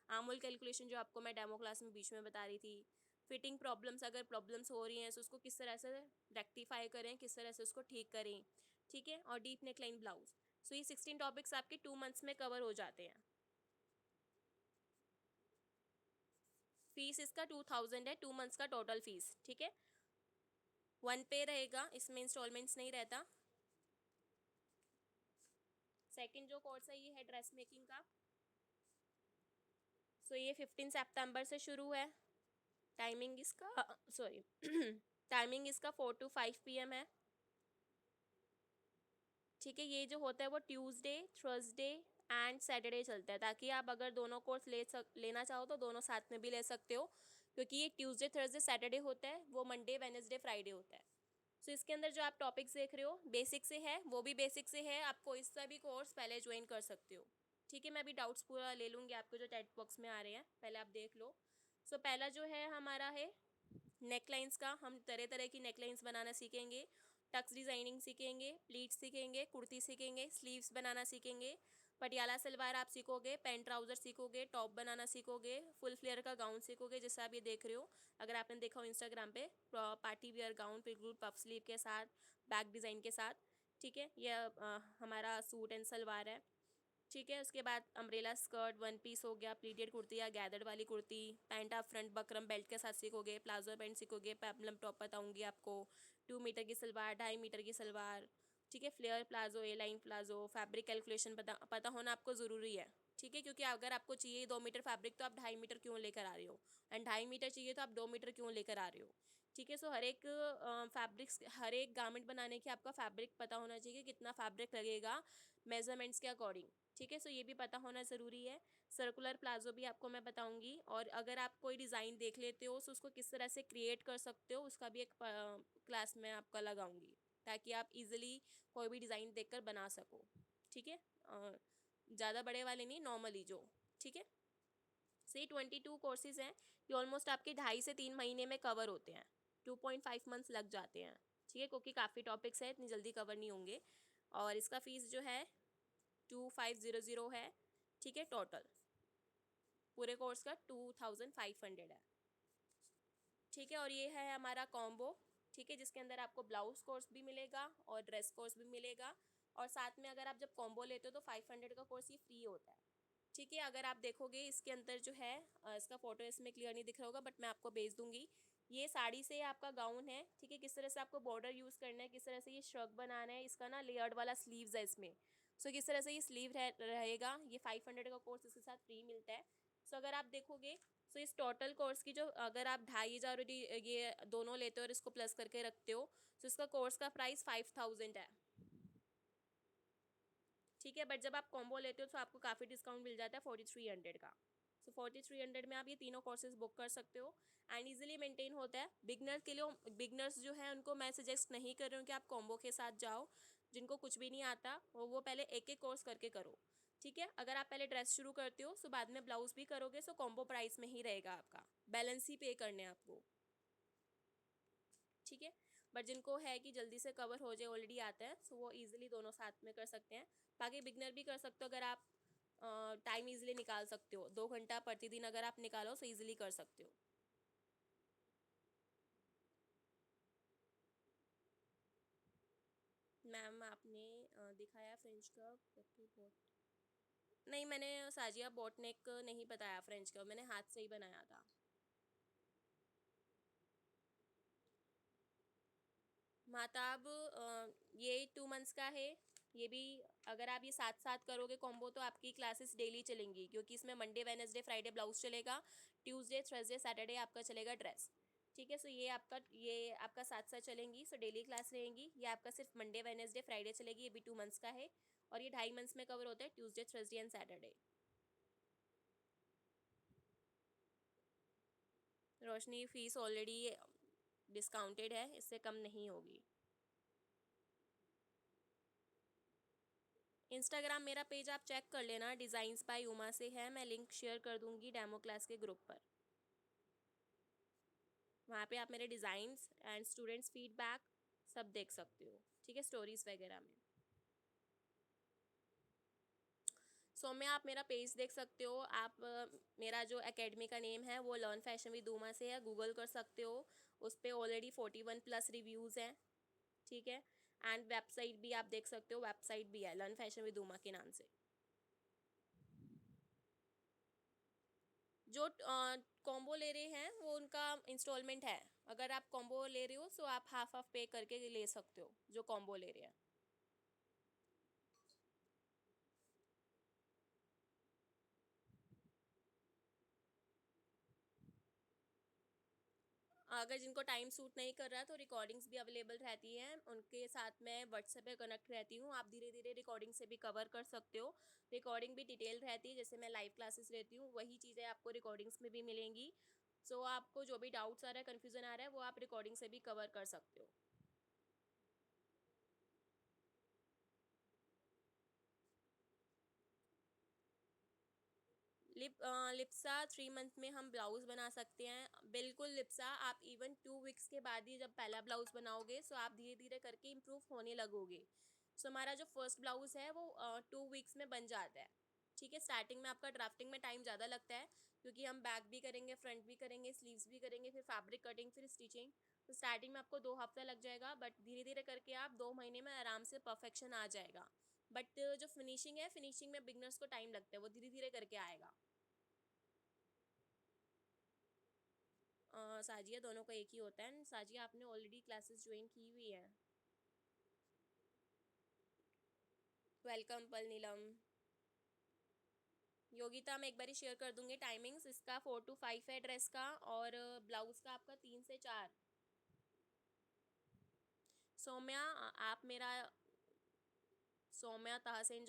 आर्म कैलकुलेशन जो आपको मैं डेमो क्लास में बीच में बता रही थी। फिटिंग प्रॉब्लम्स, अगर प्रॉब्लम्स हो रही हैं तो उसको किस तरह से रेक्टिफाई करें, किस तरह से उसको ठीक करें, ठीक है। और डीप नेक लाइन ब्लाउज। सो ये 16 टॉपिक्स आपके 2 मंथ्स में कवर हो जाते हैं। फीस इसका 2000 है, 2 मंथ्स का टोटल फीस, ठीक है। 1 पे रहेगा, इसमें इंस्टॉलमेंट्स नहीं रहता। सेकंड जो कोर्स है ये है ड्रेस मेकिंग का। सो ये 15 सितंबर से शुरू है। टाइमिंग इसका सॉरी टाइमिंग इसका 4 to 5 PM है, ठीक है। ये जो होता है वो ट्यूसडे, थर्सडे एंड सैटरडे चलता है, ताकि आप अगर दोनों कोर्स लेना चाहो तो दोनों साथ में भी ले सकते हो, क्योंकि ये ट्यूसडे, थर्सडे, सैटरडे होता है, वो मंडे, वेडनेसडे, फ्राइडे होता है। सो इसके अंदर जो आप टॉपिक्स देख रहे हो बेसिक से है, वो भी बेसिक से है, आप कोई सा भी कोर्स पहले ज्वाइन कर सकते हो, ठीक है। मैं अभी डाउट्स पूरा ले लूँगी आपको जो चैट बॉक्स में आ रहे हैं, पहले आप देख लो। सो पहला जो है हमारा है नेकलाइंस का। हम तरह तरह की नेकलाइंस बनाना सीखेंगे, टक्स डिज़ाइनिंग सीखेंगे, प्लीट्स सीखेंगे, कुर्ती सीखेंगे, स्लीव्स बनाना सीखेंगे, पटियाला सलवार आप सीखोगे, पैंट ट्राउज़र सीखोगे, टॉप बनाना सीखोगे, फुल फ्लेयर का गाउन सीखोगे जैसा आप ये देख रहे हो। अगर आपने देखा हो इंस्टाग्राम पे, पार्टी वियर गाउन बिल्कुल पफ स्लीव के साथ, बैक डिज़ाइन के साथ, ठीक है। यह हमारा सूट एंड सलवार है, ठीक है। उसके बाद अम्ब्रेला स्कर्ट, 1 पीस हो गया, प्लीटेड कुर्ती या गैदर्ड वाली कुर्ती, पैंट आप फ्रंट बकरम बेल्ट के साथ सीखोगे, प्लाजो पैंट सीखोगे, पेपलम टॉप बताऊंगी आपको, 2 मीटर की सलवार, 2.5 मीटर की सलवार, ठीक है। फ्लेयर प्लाजो, ए लाइन प्लाजो, फैब्रिक कैलकुलेशन पता होना आपको ज़रूरी है, ठीक है। क्योंकि अगर आपको चाहिए 2 मीटर फैब्रिक तो आप 2.5 मीटर क्यों लेकर आ रहे हो, एंड 2.5 मीटर चाहिए तो आप 2 मीटर क्यों लेकर आ रहे हो, ठीक है। सो हर एक फैब्रिक्स, हर एक गारमेंट बनाने के आपका फैब्रिक पता होना चाहिए कि कितना फैब्रिक लगेगा मेजरमेंट्स के अकॉर्डिंग, ठीक है। सो ये भी पता होना ज़रूरी है। सर्कुलर प्लाजो भी आपको मैं बताऊंगी, और अगर आप कोई डिज़ाइन देख लेते हो तो उसको किस तरह से क्रिएट कर सकते हो उसका भी एक क्लास में आपका लगाऊंगी, ताकि आप इजीली कोई भी डिज़ाइन देखकर बना सको, ठीक है। ज़्यादा बड़े वाले नहीं, नॉर्मली जो, ठीक है। से 22 कोर्सेज हैं, ये ऑलमोस्ट आपके 2.5 से 3 महीने में कवर होते हैं, 2.5 मंथ्स लग जाते हैं, ठीक है, क्योंकि काफ़ी टॉपिक्स हैं, इतनी जल्दी कवर नहीं होंगे। और इसका फ़ीस जो है 2500 है, ठीक है। टोटल पूरे कोर्स का 2500 है, ठीक है। और ये है हमारा कॉम्बो, ठीक है, जिसके अंदर आपको ब्लाउज कोर्स भी मिलेगा और ड्रेस कोर्स भी मिलेगा, और साथ में अगर आप जब कॉम्बो लेते हो तो 500 का कोर्स ये फ्री होता है, ठीक है। अगर आप देखोगे इसके अंदर जो है, इसका फोटो इसमें क्लियर नहीं दिख रहा होगा बट मैं आपको भेज दूंगी। ये साड़ी से आपका गाउन है, ठीक है। किस तरह से आपको बॉर्डर यूज़ करना है, किस तरह से ये श्रग बनाना है, इसका ना लेयर्ड वाला स्लीव्स है इसमें। सो किस तरह से ये स्लीव रहेगा, ये 500 का कोर्स इसके साथ फ्री मिलता है। सो अगर आप देखोगे, सो इस टोटल कोर्स की जो, अगर आप 2500 ये दोनों लेते हो और इसको प्लस करके रखते हो, तो इसका कोर्स का प्राइस 5000 है, ठीक है। बट जब आप कॉम्बो लेते हो तो आपको काफ़ी डिस्काउंट मिल जाता है 4300 का। सो 4300 में आप ये तीनों कोर्सेज बुक कर सकते हो, एंड इजीली मेंटेन होता है। बिगनर्स के लिए, बिगनर्स जो है उनको मैं सजेस्ट नहीं कर रही हूँ कि आप कॉम्बो के साथ जाओ, जिनको कुछ भी नहीं आता वो पहले एक एक कोर्स करके करो, ठीक है। अगर आप पहले ड्रेस शुरू करते हो तो बाद में ब्लाउज भी करोगे, सो कॉम्बो प्राइस में ही रहेगा, आपका बैलेंस ही पे करने आपको, ठीक है। बट जिनको है कि जल्दी से कवर हो जाए, ऑलरेडी आता है, सो वो ईजिली दोनों साथ में कर सकते हैं। बाकी बिगनर भी कर सकते हो अगर आप टाइम ईजिली निकाल सकते हो, 2 घंटा प्रतिदिन अगर आप निकालो तो ईजिली कर सकते हो। मैम आपने दिखाया फ्रेंच कर्व जबकि बोट, नहीं मैंने साजिया बोट नेक नहीं बताया, फ्रेंच कर्व मैंने हाथ से ही बनाया था। महताब ये 2 मंथ्स का है। ये भी अगर आप ये साथ साथ करोगे कॉम्बो तो आपकी क्लासेस डेली चलेंगी, क्योंकि इसमें मंडे वेडनेसडे फ्राइडे ब्लाउज चलेगा, ट्यूसडे थर्सडे सैटरडे आपका चलेगा ड्रेस। ठीक है, सो ये आपका साथ साथ चलेंगी, सो डेली क्लास रहेंगी। ये आपका सिर्फ मंडे वेडनेसडे फ्राइडे चलेगी, ये भी 2 मंथ्स का है, और ये 2.5 मंथ्स में कवर होता है, Tuesday Thursday and Saturday. Roshni fees already discounted है, इससे कम नहीं होगी। इंस्टाग्राम मेरा पेज आप चेक कर लेना, डिज़ाइंस बाय उमा से है, मैं लिंक शेयर कर दूंगी डेमो क्लास के ग्रुप पर। वहाँ पे आप मेरे डिज़ाइंस एंड स्टूडेंट्स फीडबैक सब देख सकते हो, ठीक है, स्टोरीज वगैरह में। सो में आप मेरा पेज देख सकते हो। आप मेरा जो एकेडमी का नेम है वो लर्न फैशन विद उमा से है, गूगल कर सकते हो। उस पर ऑलरेडी 41+ रिव्यूज़ हैं, ठीक है। एंड वेबसाइट भी आप देख सकते हो, वेबसाइट भी है लर्न फैशन विद उमा के नाम से। जो कॉम्बो ले रहे हैं वो उनका इंस्टॉलमेंट है। अगर आप कॉम्बो ले रहे हो तो आप हाफ हाफ पे करके ले सकते हो, जो कॉम्बो ले रहे हैं। अगर जिनको टाइम सूट नहीं कर रहा तो रिकॉर्डिंग्स भी अवेलेबल रहती हैं, उनके साथ मैं व्हाट्सएप पे कनेक्ट रहती हूँ, आप धीरे धीरे रिकॉर्डिंग से भी कवर कर सकते हो। रिकॉर्डिंग भी डिटेल रहती है, जैसे मैं लाइव क्लासेस लेती हूँ वही चीज़ें आपको रिकॉर्डिंग्स में भी मिलेंगी। सो आपको जो भी डाउट्स आ रहा है, कन्फ्यूज़न आ रहा है, वो आप रिकॉर्डिंग से भी कवर कर सकते हो। लिप्सा 3 मंथ में हम ब्लाउज़ बना सकते हैं, बिल्कुल लिप्सा। आप इवन 2 वीक्स के बाद ही जब पहला ब्लाउज़ बनाओगे सो आप धीरे धीरे करके इम्प्रूव होने लगोगे। सो हमारा जो फर्स्ट ब्लाउज़ है वो 2 वीक्स में बन जाता है, ठीक है। स्टार्टिंग में आपका ड्राफ्टिंग में टाइम ज़्यादा लगता है, क्योंकि हम बैक भी करेंगे, फ्रंट भी करेंगे, स्लीव्स भी करेंगे, फिर फैब्रिक कटिंग, फिर स्टिचिंग। तो स्टार्टिंग में आपको 2 हफ्ता लग जाएगा, बट धीरे धीरे करके आप 2 महीने में आराम से परफेक्शन आ जाएगा। बट जो फिनिशिंग है, फिनिशिंग में बिगनर्स को टाइम लगता है, वो धीरे धीरे करके आएगा। साजिया दोनों का एक ही होता है। साजिया आपने ऑलरेडी क्लासेस ज्वाइन की हुई है। वेलकम पल नीलम। योगिता मैं एक बार ही शेयर कर दूंगी टाइमिंग्स, इसका 4 to 5 है ड्रेस का, और ब्लाउज का आपका 3 से 4। सौम्या आप मेरा सौम्या तहसीन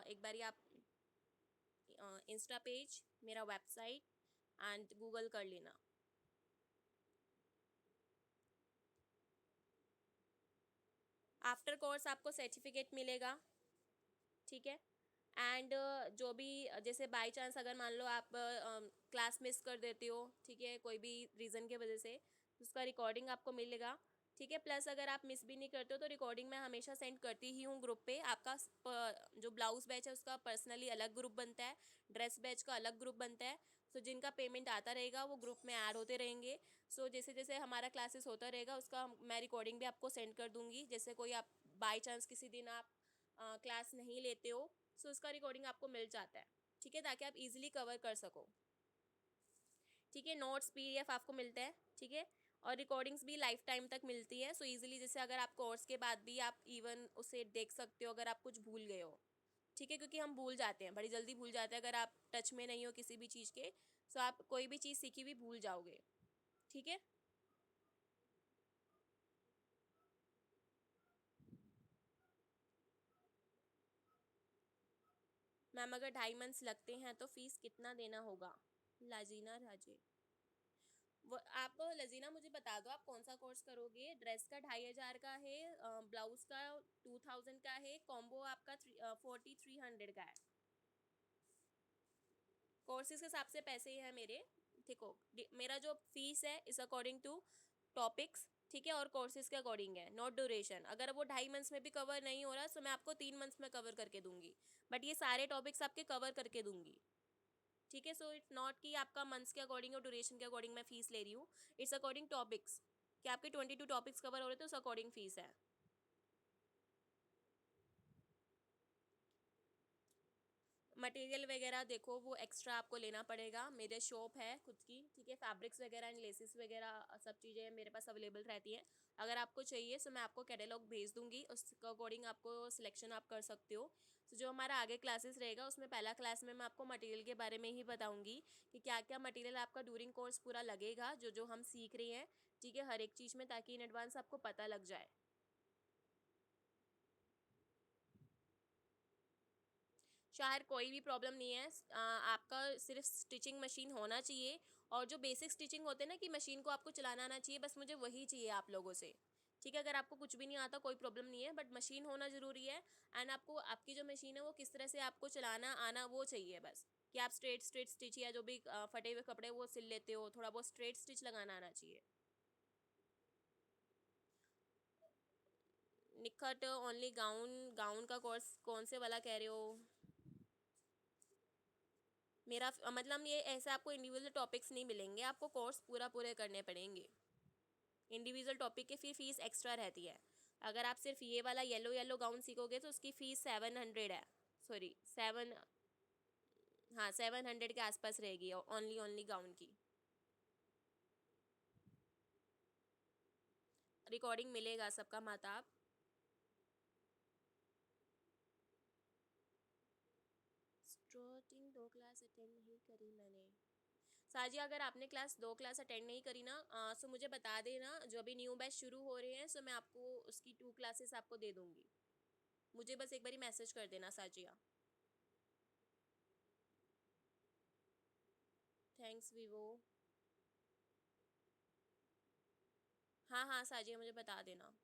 एक बार ही आप इंस्टा पेज, मेरा वेबसाइट एंड गूगल कर लेना। आफ्टर कोर्स आपको सर्टिफिकेट मिलेगा, ठीक है। एंड जो भी जैसे बाय चांस अगर मान लो आप क्लास मिस कर देते हो, ठीक है, कोई भी रीज़न के वजह से, उसका रिकॉर्डिंग आपको मिलेगा, ठीक है। प्लस अगर आप मिस भी नहीं करते हो तो रिकॉर्डिंग मैं हमेशा सेंड करती ही हूँ ग्रुप पे। आपका जो ब्लाउज़ बैच है उसका पर्सनली अलग ग्रुप बनता है, ड्रेस बैच का अलग ग्रुप बनता है। सो जिनका पेमेंट आता रहेगा वो ग्रुप में ऐड होते रहेंगे। सो जैसे जैसे हमारा क्लासेस होता रहेगा उसका मैं रिकॉर्डिंग भी आपको सेंड कर दूँगी। जैसे कोई आप बाई चांस किसी दिन आप क्लास नहीं लेते हो, सो उसका रिकॉर्डिंग आपको मिल जाता है, ठीक है, ताकि आप इजीली कवर कर सको, ठीक है। नोट्स पीडीएफ आपको मिलता है, ठीक है, और रिकॉर्डिंग्स भी लाइफ टाइम तक मिलती है। सो इजीली जैसे अगर आप कोर्स के बाद भी आप इवन उसे देख सकते हो अगर आप कुछ भूल गए हो, ठीक है, क्योंकि हम भूल जाते हैं, बड़ी जल्दी भूल जाते हैं अगर आप टच में नहीं हो किसी भी चीज़ के। सो आप कोई भी चीज़ सीखी हुई भूल जाओगे, ठीक है। मैम अगर 2.5 मंथ्स लगते हैं तो फीस कितना देना होगा? लाजीना राजे, वो आप लजीना मुझे बता दो आप कौन सा कोर्स करोगे। ड्रेस का 2,500 का है, ब्लाउज का 2,000 का है, कॉम्बो आपका 4,300 का है। कोर्सेज के हिसाब से पैसे ही हैं मेरे, देखो मेरा जो फीस है इस अकॉर्डिंग टू टॉपिक्स, ठीक है, और कोर्सेज के अकॉर्डिंग है, नॉट ड्यूरेशन। अगर वो 2.5 मंथ्स में भी कवर नहीं हो रहा तो मैं आपको 3 मंथ्स में कवर करके दूंगी, बट ये सारे टॉपिक्स आपके कवर करके दूंगी। ठीक है, सो इट्स नॉट कि आपका मंथ्स के अकॉर्डिंग और ड्यूरेशन के अकॉर्डिंग मैं फीस ले रही हूँ, इट्स अकॉर्डिंग टॉपिक्स, कि आपके 22 टॉपिक्स कवर हो रहे थे उस अकॉर्डिंग फीस है। मटेरियल वगैरह देखो वो एक्स्ट्रा आपको लेना पड़ेगा, मेरे शॉप है खुद की, ठीक है, फैब्रिक्स वगैरह एंड लेसिस वगैरह सब चीज़ें मेरे पास अवेलेबल रहती हैं। अगर आपको चाहिए तो मैं आपको कैटलॉग भेज दूंगी, उसके अकॉर्डिंग आपको सिलेक्शन आप कर सकते हो। तो जो हमारा आगे क्लासेस रहेगा उसमें पहला क्लास में मैं आपको मटेरियल के बारे में ही बताऊंगी कि क्या क्या मटेरियल आपका ड्यूरिंग कोर्स पूरा लगेगा, जो जो हम सीख रहे हैं, ठीक है, हर एक चीज़ में, ताकि इन एडवांस आपको पता लग जाए। शायद कोई भी प्रॉब्लम नहीं है, आपका सिर्फ स्टिचिंग मशीन होना चाहिए, और जो बेसिक स्टिचिंग होते हैं ना कि मशीन को आपको चलाना आना चाहिए, बस मुझे वही चाहिए आप लोगों से। ठीक है, अगर आपको कुछ भी नहीं आता कोई प्रॉब्लम नहीं है, बट मशीन होना ज़रूरी है। एंड आपको आपकी जो मशीन है वो किस तरह से आपको चलाना आना वो चाहिए बस, कि आप स्ट्रेट स्ट्रेट स्टिच या जो भी फटे हुए कपड़े वो सिल लेते हो, थोड़ा बहुत स्ट्रेट स्टिच लगाना आना चाहिए। निखट ओनली गाउन, गाउन का कोर्स कौन से वाला कह रहे हो? मेरा मतलब ये ऐसे आपको इंडिविजुअल टॉपिक्स नहीं मिलेंगे, आपको कोर्स पूरा पूरे करने पड़ेंगे। इंडिविजुअल टॉपिक की फिर फीस एक्स्ट्रा रहती है। अगर आप सिर्फ ये वाला येलो येलो गाउन सीखोगे तो उसकी फ़ीस 700 है, सॉरी 7, हाँ 700 के आसपास रहेगी ओनली ओनली गाउन की। रिकॉर्डिंग मिलेगा सबका माताब। स्टार्टिंग 2 क्लास अटेंड नहीं करी मैंने। साजी अगर आपने 2 क्लास अटेंड नहीं करी ना, सो मुझे बता देना, जो अभी न्यू बैच शुरू हो रहे हैं, सो मैं आपको उसकी 2 क्लासेस आपको दे दूँगी। मुझे बस एक बारी मैसेज कर देना साजिया। Thanks Vivo. हाँ हाँ साजिया, मुझे बता देना।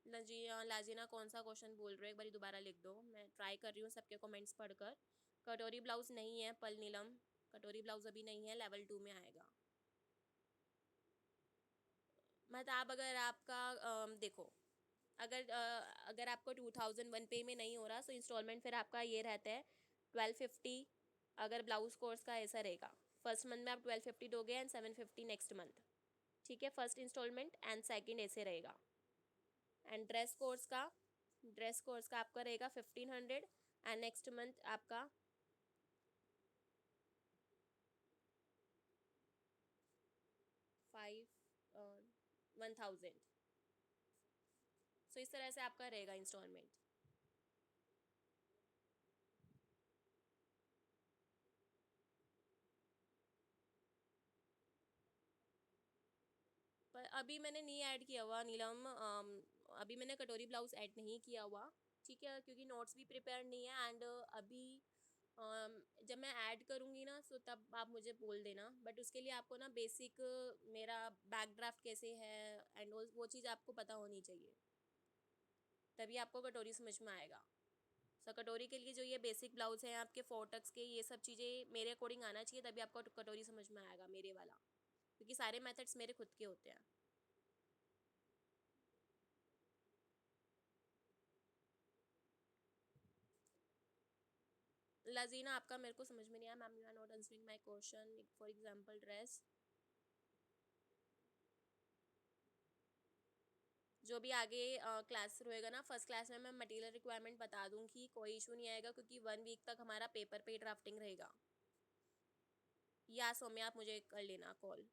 लजिया लाजिना कौन सा क्वेश्चन बोल रहे हो, एक बारी दोबारा लिख दो, मैं ट्राई कर रही हूँ सबके कमेंट्स पढ़कर। कटोरी ब्लाउज़ नहीं है पल नीलम, कटोरी ब्लाउज़ अभी नहीं है, लेवल 2 में आएगा। मतलब अगर आपका देखो, अगर आपको 2001 पे में नहीं हो रहा तो इंस्टॉलमेंट फिर आपका ये रहता है 1250। अगर ब्लाउज कोर्स का ऐसा रहेगा, फर्स्ट मंथ में आप 1250 दोगे एंड 750 नेक्स्ट मंथ। ठीक है, फर्स्ट इंस्टॉलमेंट एंड सेकंड ऐसे रहेगा। एंड ड्रेस कोर्स का आपका रहेगा 1500 एंड नेक्स्ट मंथ आपका 1000। सो इस तरह से आपका रहेगा इंस्टॉलमेंट। पर अभी मैंने नहीं ऐड किया हुआ नीलम, अभी मैंने कटोरी ब्लाउज ऐड नहीं किया हुआ। ठीक है, क्योंकि नोट्स भी प्रिपेयर नहीं है, एंड अभी जब मैं ऐड करूँगी ना तो तब आप मुझे बोल देना, बट उसके लिए आपको ना बेसिक मेरा बैक ड्राफ्ट कैसे है एंड वो चीज़ आपको पता होनी चाहिए, तभी आपको कटोरी समझ में आएगा। सो कटोरी के लिए जो ये बेसिक ब्लाउज हैं आपके 4 टक्स के, ये सब चीज़ें मेरे अकॉर्डिंग आना चाहिए, तभी आपको कटोरी समझ में आएगा मेरे वाला, क्योंकि सारे मेथड्स मेरे खुद के होते हैं। लजीना आपका मेरे को समझ में नहीं आया, ma'am you are not answering my question, for example dress. जो भी आगे क्लास रहेगा ना, फर्स्ट क्लास में मैं मटेरियल रिक्वायरमेंट बता दूंगी, कोई इशू नहीं आएगा, क्योंकि 1 वीक तक हमारा पेपर पे ड्राफ्टिंग रहेगा। या सौम्या आप मुझे कर लेना कॉल।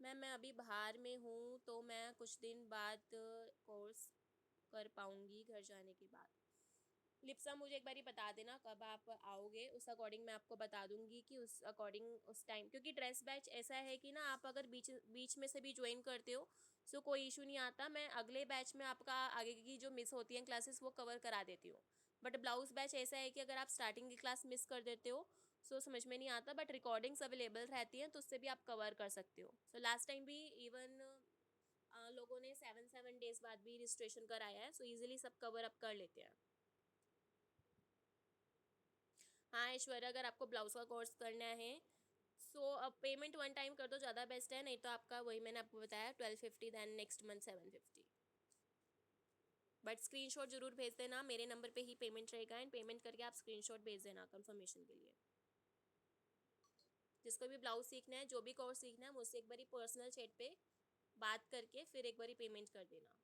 मैम मैं अभी बाहर में हूँ तो मैं कुछ दिन बाद कोर्स कर पाऊँगी घर जाने के बाद। लिप्सा मुझे एक बारी बता देना कब आप आओगे, उस अकॉर्डिंग मैं आपको बता दूंगी कि उस अकॉर्डिंग उस टाइम, क्योंकि ड्रेस बैच ऐसा है कि ना आप अगर बीच बीच में से भी ज्वाइन करते हो सो कोई इशू नहीं आता, मैं अगले बैच में आपका आगे की जो मिस होती हैं क्लासेस वो कवर करा देती हूँ। बट ब्लाउज बैच ऐसा है कि अगर आप स्टार्टिंग की क्लास मिस कर देते हो सो समझ में नहीं आता, बट रिकॉर्डिंग्स अवेलेबल रहती हैं तो उससे भी आप कवर कर सकते हो। सो लास्ट टाइम भी इवन लोगों ने 7 7 डेज बाद भी रजिस्ट्रेशन कराया है, सो ईजिली सब कवर अप कर लेते हैं। हाँ ऐश्वर्या, अगर आपको ब्लाउज का कोर्स करना है सो अब पेमेंट वन टाइम कर दो, ज़्यादा बेस्ट है, नहीं तो आपका वही मैंने आपको बताया 1250 then next month 750। But screenshot जरूर भेज देना, मेरे नंबर पे ही पेमेंट रहेगा एंड पेमेंट करके आप स्क्रीनशॉट भेज देना कंफर्मेशन के लिए। जिसको भी ब्लाउज सीखना है, जो भी कोर्स सीखना है, मुझसे एक बारी पर्सनल चैट पे बात करके फिर एक बारी पेमेंट कर देना।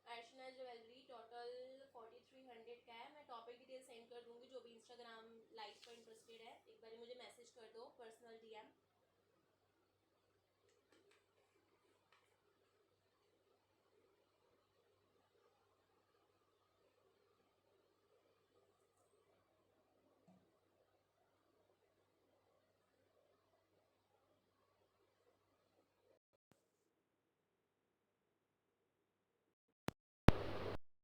अर्चना ज्वेलरी टोटल 4300 का है। मैं टॉपिक डिटेल सेंड कर दूंगी, जो भी इंस्टाग्राम लाइव पर इंटरेस्टेड है